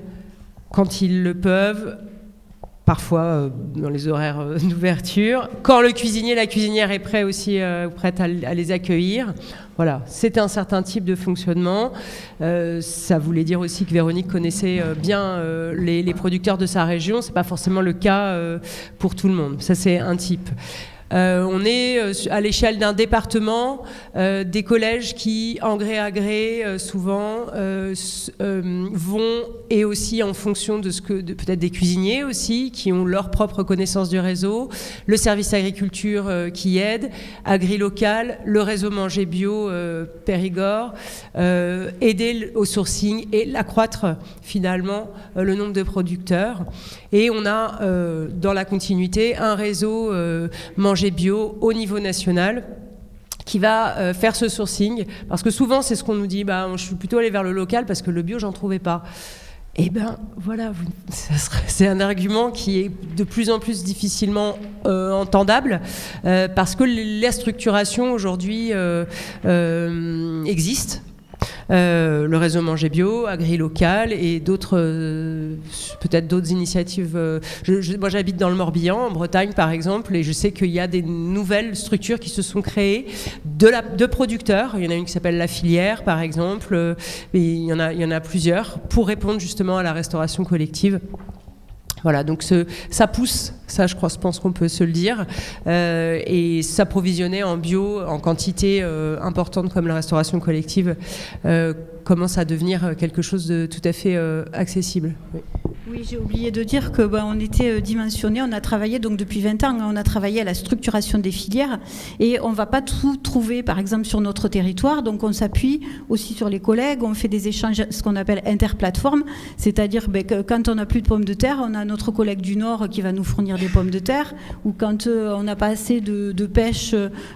quand ils le peuvent, parfois dans les horaires d'ouverture. Quand le cuisinier, la cuisinière est prête à les accueillir. Voilà, c'est un certain type de fonctionnement. Ça voulait dire aussi que Véronique connaissait bien les producteurs de sa région. C'est pas forcément le cas pour tout le monde. Ça, c'est un type. On est à l'échelle d'un département, des collèges qui, en gré à gré, souvent vont, et aussi en fonction de peut-être des cuisiniers aussi, qui ont leur propre connaissance du réseau, le service agriculture qui aide, Agri-Local, le réseau Manger Bio Périgord, aider au sourcing et accroître finalement le nombre de producteurs. Et on a dans la continuité un réseau Manger Bio au niveau national qui va faire ce sourcing, parce que souvent c'est ce qu'on nous dit, je suis plutôt allée vers le local parce que le bio j'en trouvais pas. Et voilà, c'est un argument qui est de plus en plus difficilement entendable parce que la structuration aujourd'hui existe. Le réseau Manger Bio, Agri-Local et peut-être d'autres initiatives. Moi, j'habite dans le Morbihan, en Bretagne par exemple, et je sais qu'il y a des nouvelles structures qui se sont créées de producteurs. Il y en a une qui s'appelle La Filière par exemple, et il y en a plusieurs pour répondre justement à la restauration collective. Voilà, donc ça pousse, ça je pense qu'on peut se le dire, et s'approvisionner en bio en quantité importante comme la restauration collective commence à devenir quelque chose de tout à fait accessible. Oui. Oui, j'ai oublié de dire que on était dimensionné, on a travaillé donc depuis 20 ans, on a travaillé à la structuration des filières et on ne va pas tout trouver par exemple sur notre territoire, donc on s'appuie aussi sur les collègues, on fait des échanges, ce qu'on appelle interplateformes, c'est-à-dire que quand on n'a plus de pommes de terre, on a notre collègue du Nord qui va nous fournir des pommes de terre, ou quand on n'a pas assez de pêche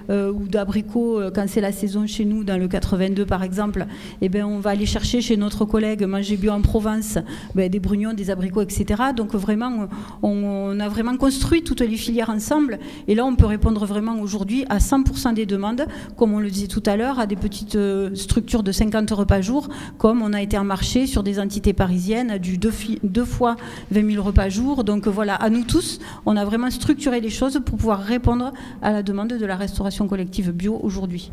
ou d'abricots, quand c'est la saison chez nous dans le 82 par exemple, on va aller chercher chez notre collègue Manger Bio en Provence des brugnons, des abricots, etc. Donc vraiment, on a vraiment construit toutes les filières ensemble. Et là, on peut répondre vraiment aujourd'hui à 100% des demandes, comme on le disait tout à l'heure, à des petites structures de 50 repas jour, comme on a été en marché sur des entités parisiennes, à du 2 fois 20 000 repas jour. Donc voilà, à nous tous, on a vraiment structuré les choses pour pouvoir répondre à la demande de la restauration collective bio aujourd'hui.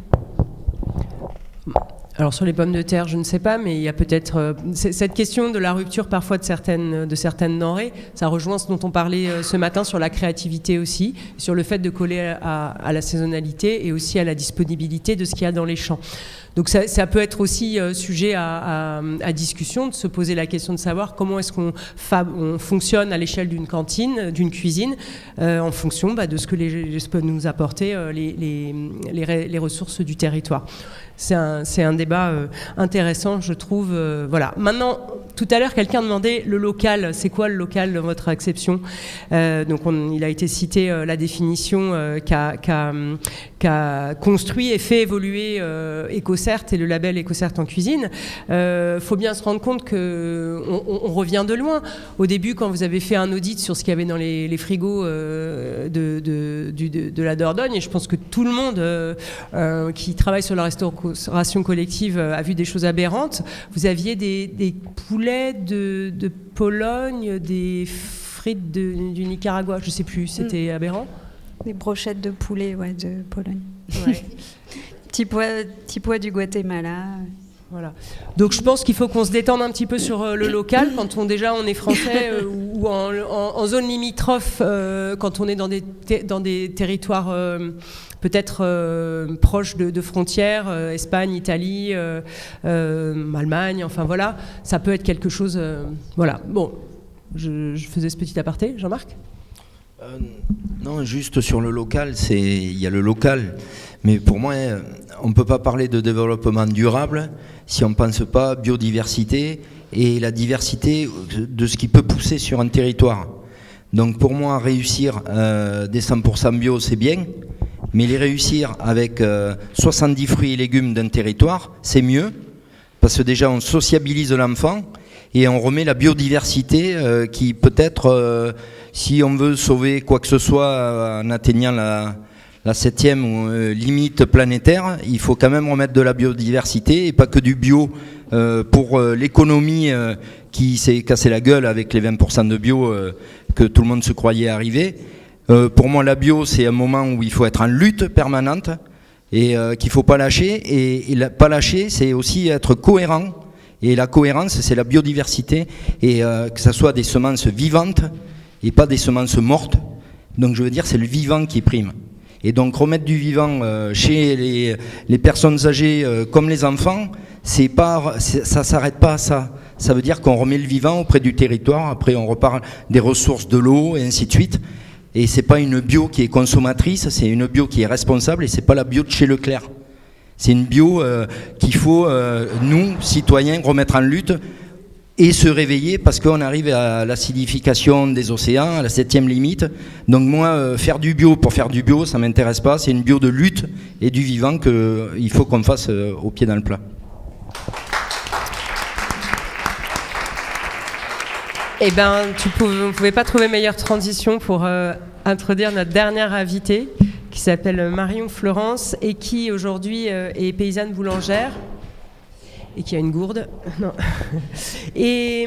Alors sur les pommes de terre, je ne sais pas, mais il y a peut-être cette question de la rupture parfois de certaines denrées. Ça rejoint ce dont on parlait ce matin sur la créativité aussi, sur le fait de coller à la saisonnalité et aussi à la disponibilité de ce qu'il y a dans les champs. Donc ça peut être aussi sujet à discussion, de se poser la question de savoir comment est-ce qu'on fonctionne à l'échelle d'une cantine, d'une cuisine, en fonction de ce que peuvent nous apporter les ressources du territoire. C'est un débat intéressant, je trouve. Voilà. Maintenant, tout à l'heure, quelqu'un demandait le local. C'est quoi le local dans votre acception ? Donc, il a été cité la définition qu'a construit et fait évoluer EcoCert et le label EcoCert en cuisine. Faut bien se rendre compte qu'on revient de loin. Au début, quand vous avez fait un audit sur ce qu'il y avait dans les frigos de la Dordogne, et je pense que tout le monde qui travaille sur la restauration collective a vu des choses aberrantes. Vous aviez des poulets de Pologne, des frites du Nicaragua, je ne sais plus, c'était aberrant. Des brochettes de poulet de Pologne. Ouais. Petit pois du Guatemala. Voilà. Donc je pense qu'il faut qu'on se détende un petit peu sur le local quand on est français ou en zone limitrophe, quand on est dans des territoires peut-être proches de frontières, Espagne, Italie, Allemagne, enfin voilà, ça peut être quelque chose. Voilà. Bon, je faisais ce petit aparté, Jean-Marc. Non, juste sur le local, il y a le local, mais pour moi, on ne peut pas parler de développement durable si on ne pense pas biodiversité et la diversité de ce qui peut pousser sur un territoire. Donc pour moi, réussir des 100% bio, c'est bien, mais les réussir avec 70 fruits et légumes d'un territoire, c'est mieux, parce que déjà on sociabilise l'enfant et on remet la biodiversité qui peut-être... si on veut sauver quoi que ce soit en atteignant la 7e limite planétaire, il faut quand même remettre de la biodiversité et pas que du bio pour l'économie qui s'est cassé la gueule avec les 20% de bio que tout le monde se croyait arriver. Pour moi, la bio, c'est un moment où il faut être en lutte permanente et qu'il ne faut pas lâcher. Et pas lâcher, c'est aussi être cohérent. Et la cohérence, c'est la biodiversité et que ce soit des semences vivantes et pas des semences mortes. Donc je veux dire, c'est le vivant qui prime. Et donc remettre du vivant chez les personnes âgées comme les enfants, ça ne s'arrête pas à ça. Ça veut dire qu'on remet le vivant auprès du territoire, après on reparle des ressources de l'eau et ainsi de suite. Et c'est pas une bio qui est consommatrice, c'est une bio qui est responsable et c'est pas la bio de chez Leclerc. C'est une bio qu'il faut, nous, citoyens, remettre en lutte et se réveiller parce qu'on arrive à l'acidification des océans, à la 7e limite. Donc moi, faire du bio pour faire du bio, ça ne m'intéresse pas. C'est une bio de lutte et du vivant qu'il faut qu'on fasse au pied dans le plat. Eh bien, on ne pouvait pas trouver meilleure transition pour introduire notre dernière invitée, qui s'appelle Marion Florence et qui aujourd'hui est paysanne boulangère et qui a une gourde. Non. Et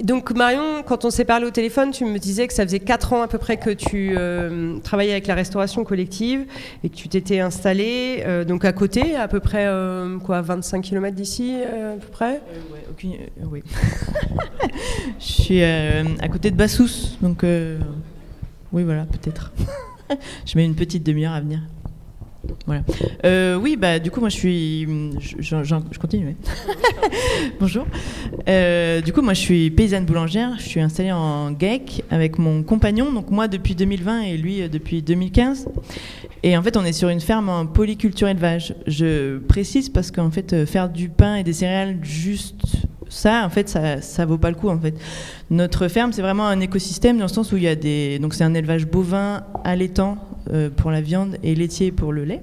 donc Marion, quand on s'est parlé au téléphone, tu me disais que ça faisait 4 ans à peu près que tu travaillais avec la restauration collective et que tu t'étais installée donc à côté, à peu près 25 km d'ici à peu près. Oui. Je suis à côté de Bassous, donc oui voilà, peut-être. Je mets une petite demi-heure à venir. Voilà. Oui, bah du coup moi je continue. Ouais. Bonjour. Du coup moi je suis paysanne boulangère. Je suis installée en GEC avec mon compagnon. Donc moi depuis 2020 et lui depuis 2015. Et en fait on est sur une ferme en polyculture élevage. Je précise parce qu'en fait faire du pain et des céréales juste ça, en fait, ça vaut pas le coup, en fait. Notre ferme, c'est vraiment un écosystème dans le sens où il y a donc c'est un élevage bovin, allaitant pour la viande et laitier pour le lait.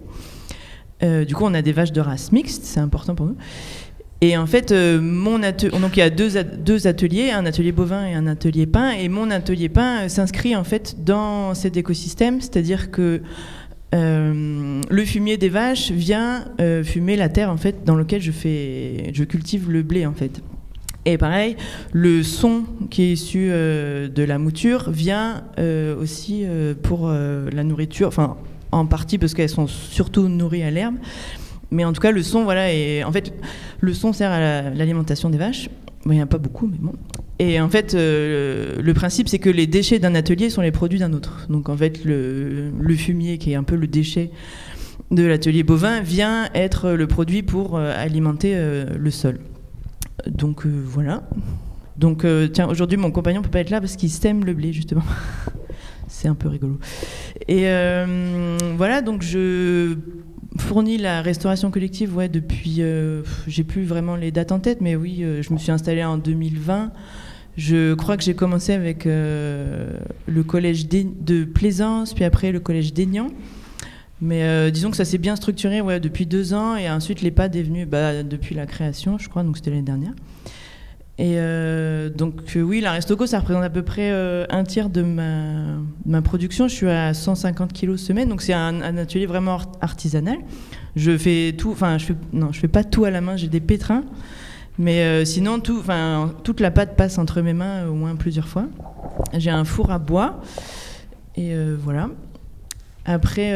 Du coup, on a des vaches de race mixte, c'est important pour nous. Et en fait, donc il y a deux ateliers, un atelier bovin et un atelier pain. Et mon atelier pain s'inscrit en fait dans cet écosystème, c'est-à-dire que le fumier des vaches vient fumer la terre en fait dans laquelle je cultive le blé en fait. Et pareil, le son qui est issu de la mouture vient aussi pour la nourriture, enfin en partie parce qu'elles sont surtout nourries à l'herbe. Mais en tout cas, le son, voilà, et en fait, le son sert à l'alimentation des vaches. Bon, il n'y en a pas beaucoup, mais bon. Et en fait, le principe, c'est que les déchets d'un atelier sont les produits d'un autre. Donc en fait, le fumier, qui est un peu le déchet de l'atelier bovin, vient être le produit pour alimenter le sol. Donc voilà. Donc tiens, aujourd'hui, mon compagnon ne peut pas être là parce qu'il sème le blé, justement. C'est un peu rigolo. Et voilà, donc je fournis la restauration collective depuis... j'ai plus vraiment les dates en tête, mais oui, je me suis installée en 2020. Je crois que j'ai commencé avec le collège de Plaisance, puis après le collège d'Aignan. Mais disons que ça s'est bien structuré depuis 2 ans, et ensuite l'EHPAD est venu depuis la création, je crois, donc c'était l'année dernière. Et donc oui, la Restoco, ça représente à peu près un tiers de ma production. Je suis à 150 kilos semaine, donc c'est un atelier vraiment artisanal. Je fais tout, enfin je fais pas tout à la main, j'ai des pétrins, mais sinon toute la pâte passe entre mes mains au moins plusieurs fois. J'ai un four à bois, et voilà. Après,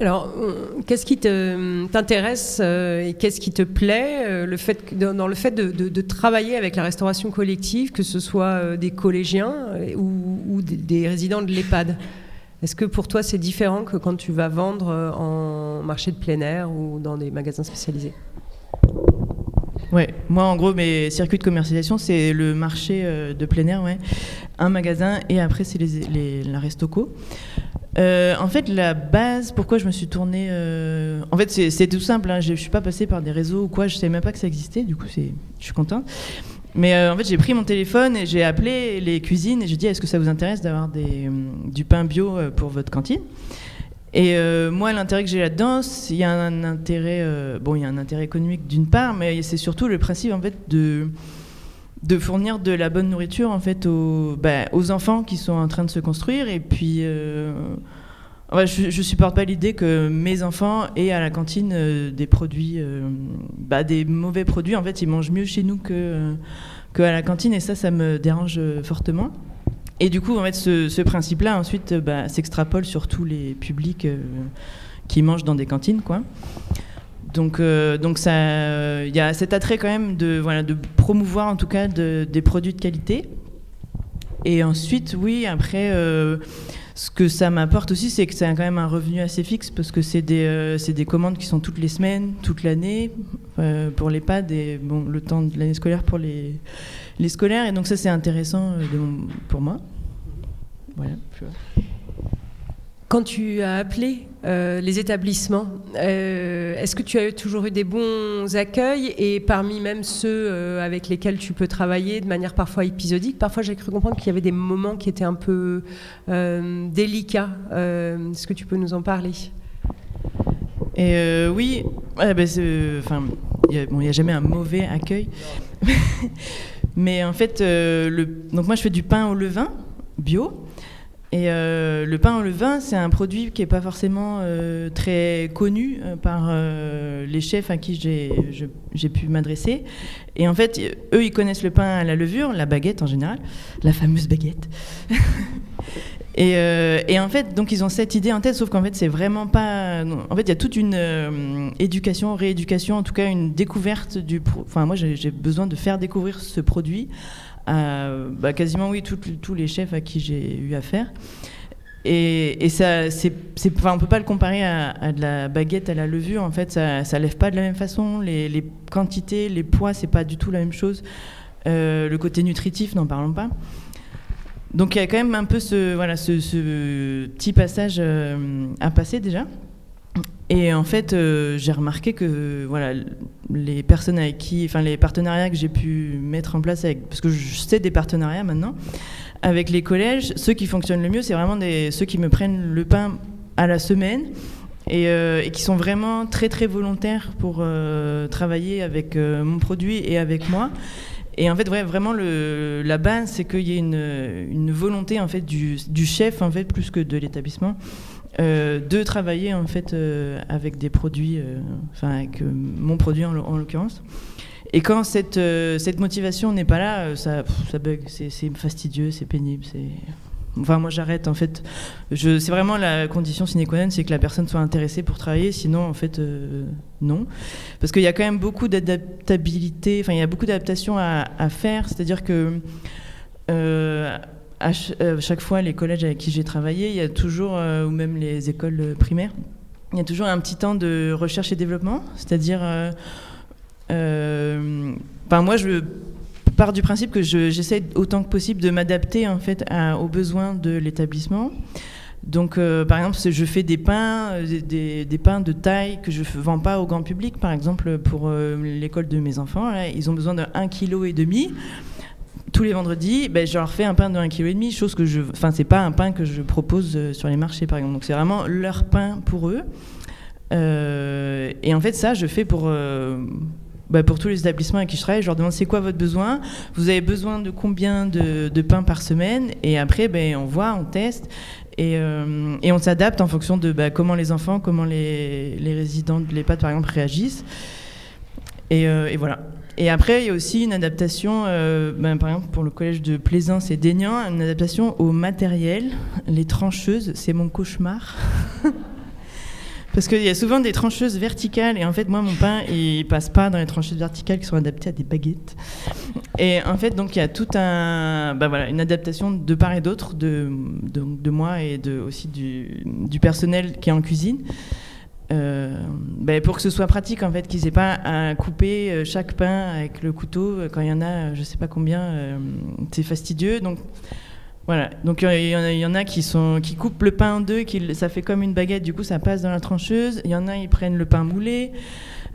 Alors, qu'est-ce qui t'intéresse et qu'est-ce qui te plaît dans le fait de travailler avec la restauration collective, que ce soit des collégiens ou des résidents de l'EHPAD? Est-ce que pour toi c'est différent que quand tu vas vendre en marché de plein air ou dans des magasins spécialisés? Ouais, moi en gros mes circuits de commercialisation c'est le marché de plein air, ouais, un magasin, et après c'est la Restoco. En fait, la base, pourquoi je me suis tournée... En fait, c'est tout simple, hein, je ne suis pas passée par des réseaux ou quoi, je ne savais même pas que ça existait, du coup, je suis contente. Mais en fait, j'ai pris mon téléphone et j'ai appelé les cuisines et j'ai dit, est-ce que ça vous intéresse d'avoir du pain bio pour votre cantine? Et moi, l'intérêt que j'ai là-dedans, il y a un intérêt... il y a un intérêt économique d'une part, mais c'est surtout le principe, en fait, de fournir de la bonne nourriture en fait aux enfants qui sont en train de se construire. Et puis je supporte pas l'idée que mes enfants aient à la cantine des produits des mauvais produits. En fait, ils mangent mieux chez nous que à la cantine, et ça me dérange fortement. Et du coup en fait ce principe là ensuite s'extrapole sur tous les publics qui mangent dans des cantines, quoi. Donc ça, y a cet attrait quand même de promouvoir en tout cas des produits de qualité. Et ensuite, oui, après, ce que ça m'apporte aussi, c'est que c'est quand même un revenu assez fixe, parce que c'est des commandes qui sont toutes les semaines, toute l'année, pour l'EHPAD, et le temps de l'année scolaire pour les scolaires. Et donc ça, c'est intéressant pour moi. Voilà. Quand tu as appelé les établissements, est-ce que tu as toujours eu des bons accueils, et parmi même ceux avec lesquels tu peux travailler de manière parfois épisodique? Parfois j'ai cru comprendre qu'il y avait des moments qui étaient un peu délicats. Est-ce que tu peux nous en parler? Oui, il n'y a jamais un mauvais accueil. Mais en fait, donc moi je fais du pain au levain bio. Et le pain au levain, c'est un produit qui n'est pas forcément très connu par les chefs à qui j'ai pu m'adresser. Et en fait, eux, ils connaissent le pain à la levure, la baguette en général, la fameuse baguette. Et en fait, donc ils ont cette idée en tête, sauf qu'en fait, c'est vraiment pas... En fait, il y a toute une éducation, rééducation, en tout cas une découverte Enfin, moi, j'ai besoin de faire découvrir ce produit à quasiment tous les chefs à qui j'ai eu affaire. Et ça, on peut pas le comparer à de la baguette à la levure. En fait, ça lève pas de la même façon. Les quantités, les poids, c'est pas du tout la même chose. Le côté nutritif, n'en parlons pas. Donc il y a quand même un peu ce petit passage à passer déjà. Et en fait, j'ai remarqué que les personnes avec qui, les partenariats que j'ai pu mettre en place parce que je sais des partenariats maintenant. Avec les collèges, ceux qui fonctionnent le mieux, c'est vraiment ceux qui me prennent le pain à la semaine et qui sont vraiment très très volontaires pour travailler avec mon produit et avec moi. Et en fait, vraiment, la base, c'est qu'il y ait une volonté en fait du chef en fait plus que de l'établissement de travailler en fait avec des produits, avec mon produit en l'occurrence. Et quand cette motivation n'est pas là, ça bug, c'est fastidieux, c'est pénible, moi j'arrête en fait. C'est vraiment la condition sine qua non, c'est que la personne soit intéressée pour travailler, sinon en fait non. Parce qu'il y a quand même beaucoup d'adaptabilité, il y a beaucoup d'adaptations à faire, c'est-à-dire que chaque fois les collèges avec qui j'ai travaillé, il y a toujours, ou même les écoles primaires, il y a toujours un petit temps de recherche et développement, c'est-à-dire... moi, je pars du principe que j'essaie autant que possible de m'adapter en fait aux besoins de l'établissement. Donc, par exemple, je fais des pains, des pains de taille que je ne vends pas au grand public. Par exemple, pour l'école de mes enfants, là, ils ont besoin de 1,5 kg. Tous les vendredis, je leur fais un pain de 1,5 kg, chose que c'est pas un pain que je propose sur les marchés, par exemple. Donc, c'est vraiment leur pain pour eux. Et en fait, ça, je fais pour tous les établissements avec qui je travaille. Je leur demande c'est quoi votre besoin, vous avez besoin de combien de pain par semaine, et après on voit, on teste et on s'adapte en fonction de comment les enfants, comment les résidents de l'EHPAD par exemple réagissent et voilà. Et après il y a aussi une adaptation par exemple pour le collège de Plaisance et d'Aignan, une adaptation au matériel. Les trancheuses, c'est mon cauchemar. Parce qu'il y a souvent des trancheuses verticales, et en fait, moi, mon pain, il passe pas dans les trancheuses verticales qui sont adaptées à des baguettes. Et en fait, donc, il y a tout une adaptation de part et d'autre de moi et aussi du personnel qui est en cuisine, pour que ce soit pratique, en fait, qu'ils aient pas à couper chaque pain avec le couteau quand il y en a, je sais pas combien, c'est fastidieux, donc. Voilà, donc il y en a qui coupent le pain en deux, ça fait comme une baguette, du coup ça passe dans la trancheuse. Il y en a, ils prennent le pain moulé.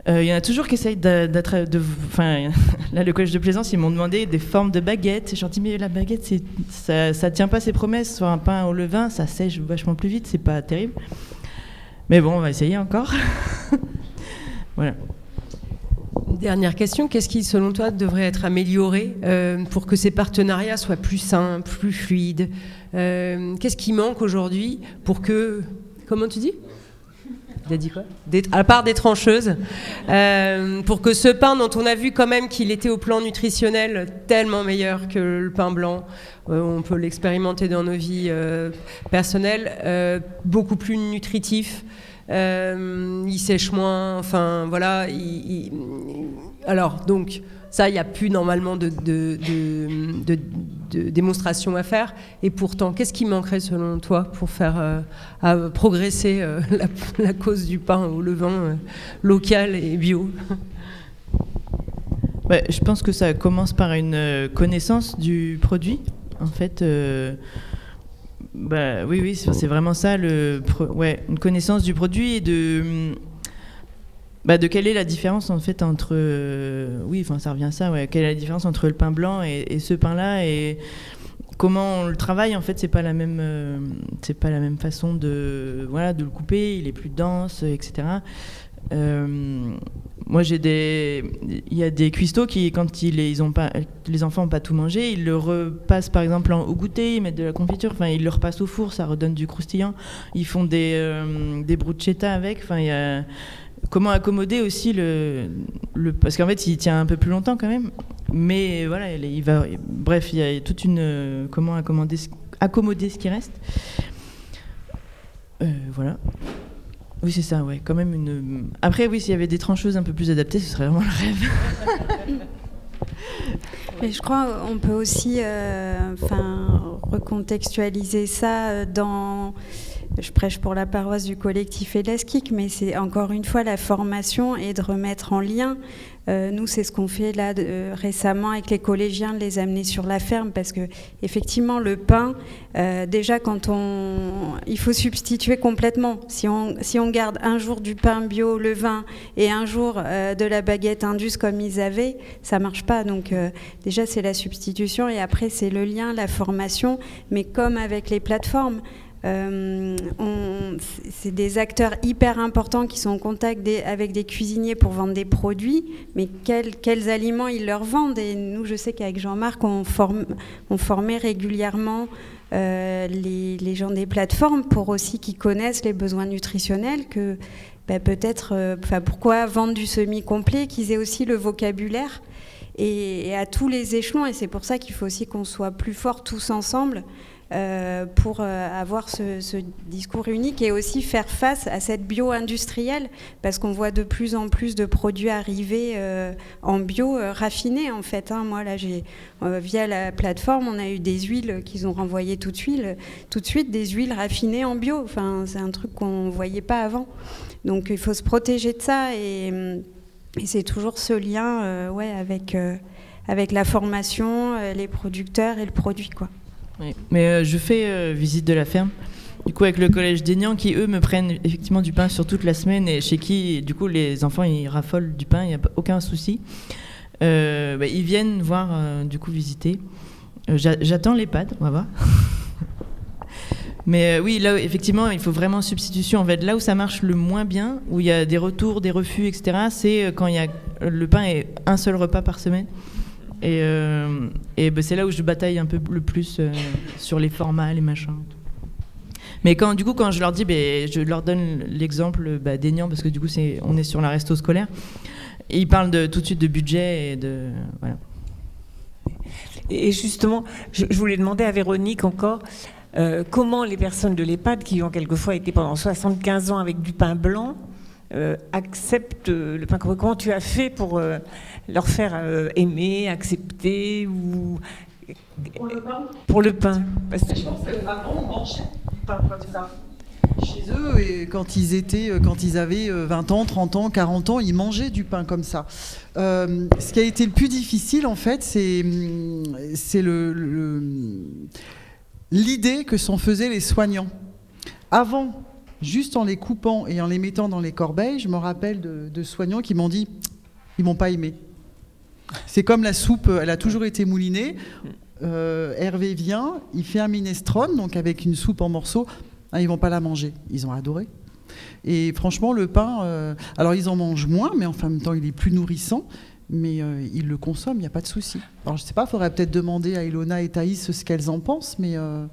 Il y en a toujours qui essayent là, le collège de Plaisance, ils m'ont demandé des formes de baguettes. J'ai dit, mais la baguette, ça tient pas ses promesses. Sur un pain au levain, ça sèche vachement plus vite, c'est pas terrible. Mais bon, on va essayer encore. Voilà. Dernière question, qu'est-ce qui, selon toi, devrait être amélioré pour que ces partenariats soient plus simples, plus fluides ? Qu'est-ce qui manque aujourd'hui pour que... Comment tu dis ? Il a dit quoi ? À part des trancheuses, pour que ce pain dont on a vu quand même qu'il était au plan nutritionnel tellement meilleur que le pain blanc, on peut l'expérimenter dans nos vies personnelles, beaucoup plus nutritif. Il sèche moins, enfin voilà. Alors donc ça, il n'y a plus normalement de démonstration à faire. Et pourtant, qu'est-ce qui manquerait selon toi pour faire progresser la cause du pain au levain local et bio ? Je pense que ça commence par une connaissance du produit, en fait. Oui, c'est vraiment ça, une connaissance du produit et de quelle est la différence en fait entre, ça revient à ça, quelle est la différence entre le pain blanc et ce pain-là, et comment on le travaille. En fait, c'est pas la même façon de le couper, il est plus dense, etc. Moi, il y a des cuistots qui, quand les enfants n'ont pas tout mangé, ils le repassent par exemple au goûter, ils mettent de la confiture, ils le repassent au four, ça redonne du croustillant. Ils font des bruschetta avec. Il y a comment accommoder aussi parce qu'en fait, il tient un peu plus longtemps quand même. Mais voilà, il y a toute une comment accommoder ce qui reste. Voilà. Oui, c'est ça, quand même une... Après, oui, s'il y avait des trancheuses un peu plus adaptées, ce serait vraiment le rêve. Et je crois qu'on peut aussi recontextualiser ça dans... Je prêche pour la paroisse du collectif Elasquic, mais c'est encore une fois la formation et de remettre en lien. Nous, c'est ce qu'on fait là récemment avec les collégiens, de les amener sur la ferme, parce que effectivement, le pain, déjà il faut substituer complètement. Si on garde un jour du pain bio, le vin, et un jour de la baguette indus comme ils avaient, ça marche pas. Donc déjà, c'est la substitution, et après, c'est le lien, la formation, mais comme avec les plateformes. C'est des acteurs hyper importants qui sont en contact avec des cuisiniers pour vendre des produits, mais quels aliments ils leur vendent. Et nous, je sais qu'avec Jean-Marc, on formait régulièrement les gens des plateformes pour aussi qu'ils connaissent les besoins nutritionnels, que peut-être, pourquoi vendre du semi-complet, qu'ils aient aussi le vocabulaire et à tous les échelons. Et c'est pour ça qu'il faut aussi qu'on soit plus forts tous ensemble. Pour avoir ce discours unique et aussi faire face à cette bio-industrielle, parce qu'on voit de plus en plus de produits arriver en bio raffinés en fait. Moi là, via la plateforme, on a eu des huiles qu'ils ont renvoyées tout de suite des huiles raffinées en bio. Enfin, c'est un truc qu'on ne voyait pas avant. Donc il faut se protéger de ça et c'est toujours ce lien avec la formation, les producteurs et le produit, quoi. Oui. Mais je fais visite de la ferme, du coup avec le collège d'Aignan, qui eux me prennent effectivement du pain sur toute la semaine, et chez qui du coup les enfants ils raffolent du pain, il n'y a aucun souci. Ils viennent voir, du coup visiter. J'attends l'EHPAD, on va voir. Mais oui, là effectivement il faut vraiment substitution. En fait, là où ça marche le moins bien, où il y a des retours, des refus, etc., c'est quand le pain est un seul repas par semaine. Et c'est là où je bataille un peu le plus sur les formats, les machins. Mais quand je leur dis, je leur donne l'exemple d'Aignan, parce que du coup on est sur la resto scolaire, et ils parlent tout de suite de budget et de voilà. Et justement, je voulais demander à Véronique encore comment les personnes de l'EHPAD qui ont quelquefois été pendant 75 ans avec du pain blanc acceptent le pain. Comment tu as fait pour leur faire aimer, accepter ou... Pour le pain. Parce que je pense qu'avant, on mangeait du pain comme ça. Chez eux, et quand ils avaient 20 ans, 30 ans, 40 ans, ils mangeaient du pain comme ça. Ce qui a été le plus difficile, en fait, c'est l'idée que s'en faisaient les soignants. Avant, juste en les coupant et en les mettant dans les corbeilles, je me rappelle de soignants qui m'ont dit « ils m'ont pas aimé ». C'est comme la soupe, elle a toujours été moulinée. Hervé vient, il fait un minestrone, donc avec une soupe en morceaux. Ils vont pas la manger. Ils ont adoré. Et franchement, le pain, alors ils en mangent moins, mais en même temps, il est plus nourrissant. Mais ils le consomment, il n'y a pas de souci. Alors je sais pas, il faudrait peut-être demander à Ilona et Thaïs ce qu'elles en pensent, mais... Ouais,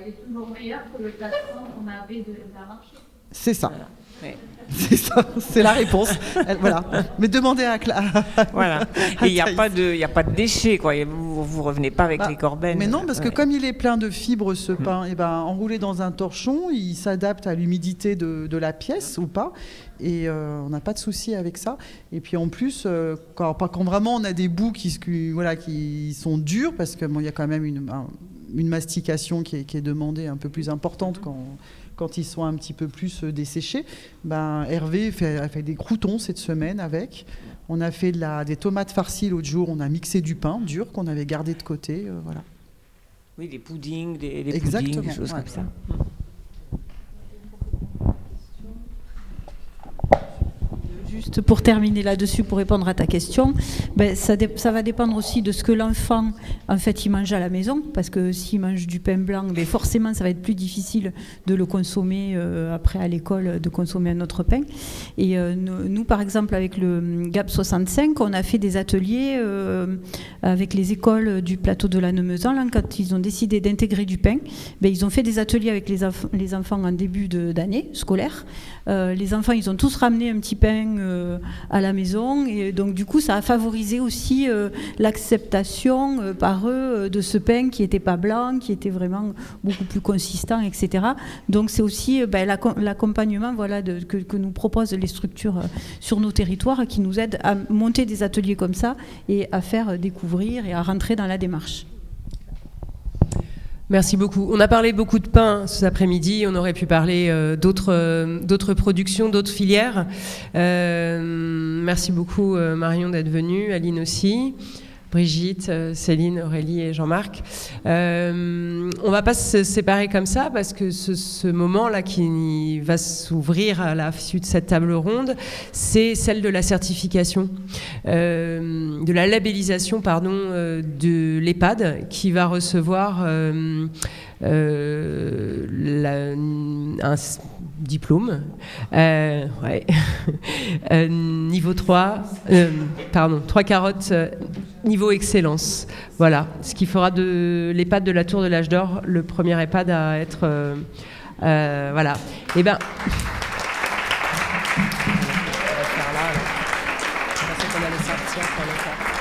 il est toujours meilleur que le plateforme qu'on avait de la marché. C'est ça. Voilà. Ouais. C'est ça, c'est la réponse. Voilà. Mais demandez à voilà. Et il n'y a pas de déchets, quoi. Vous revenez pas avec les corbeilles. Mais non, parce que comme il est plein de fibres, ce pain, enroulé dans un torchon, il s'adapte à l'humidité de la pièce ou pas. Et on n'a pas de souci avec ça. Et puis en plus, quand vraiment on a des bouts qui sont durs, parce que il y a quand même une mastication qui est demandée un peu plus importante quand ils sont un petit peu plus desséchés. Hervé a fait des croûtons cette semaine avec. On a fait des tomates farcies l'autre jour. On a mixé du pain dur qu'on avait gardé de côté. Voilà. Oui, des puddings, des choses comme ça. Juste pour terminer là-dessus, pour répondre à ta question, ça va dépendre aussi de ce que l'enfant, en fait, il mange à la maison, parce que s'il mange du pain blanc, forcément, ça va être plus difficile de le consommer après à l'école, de consommer un autre pain. Et nous, par exemple, avec le GAP 65, on a fait des ateliers avec les écoles du plateau de la Nemezan. Là, quand ils ont décidé d'intégrer du pain, ils ont fait des ateliers avec les enfants en début d'année scolaire. Les enfants, ils ont tous ramené un petit pain à la maison. Et donc du coup, ça a favorisé aussi l'acceptation par eux de ce pain qui n'était pas blanc, qui était vraiment beaucoup plus consistant, etc. Donc c'est aussi l'accompagnement que nous proposent les structures sur nos territoires qui nous aident à monter des ateliers comme ça et à faire découvrir et à rentrer dans la démarche. Merci beaucoup. On a parlé beaucoup de pain cet après-midi. On aurait pu parler d'autres productions, d'autres filières. Merci beaucoup Marion d'être venue, Aline aussi, Brigitte, Céline, Aurélie et Jean-Marc. On ne va pas se séparer comme ça parce que ce moment-là qui va s'ouvrir à la suite de cette table ronde, c'est celle de la certification, de la labellisation, de l'EHPAD qui va recevoir un diplôme niveau 3, 3 carottes niveau excellence. Voilà, ce qui fera de l'EHPAD de la Tour de l'Âge d'Or le premier EHPAD à être... voilà. Et ben... On va faire là. Je pensais qu'on allait sortir pour le faire.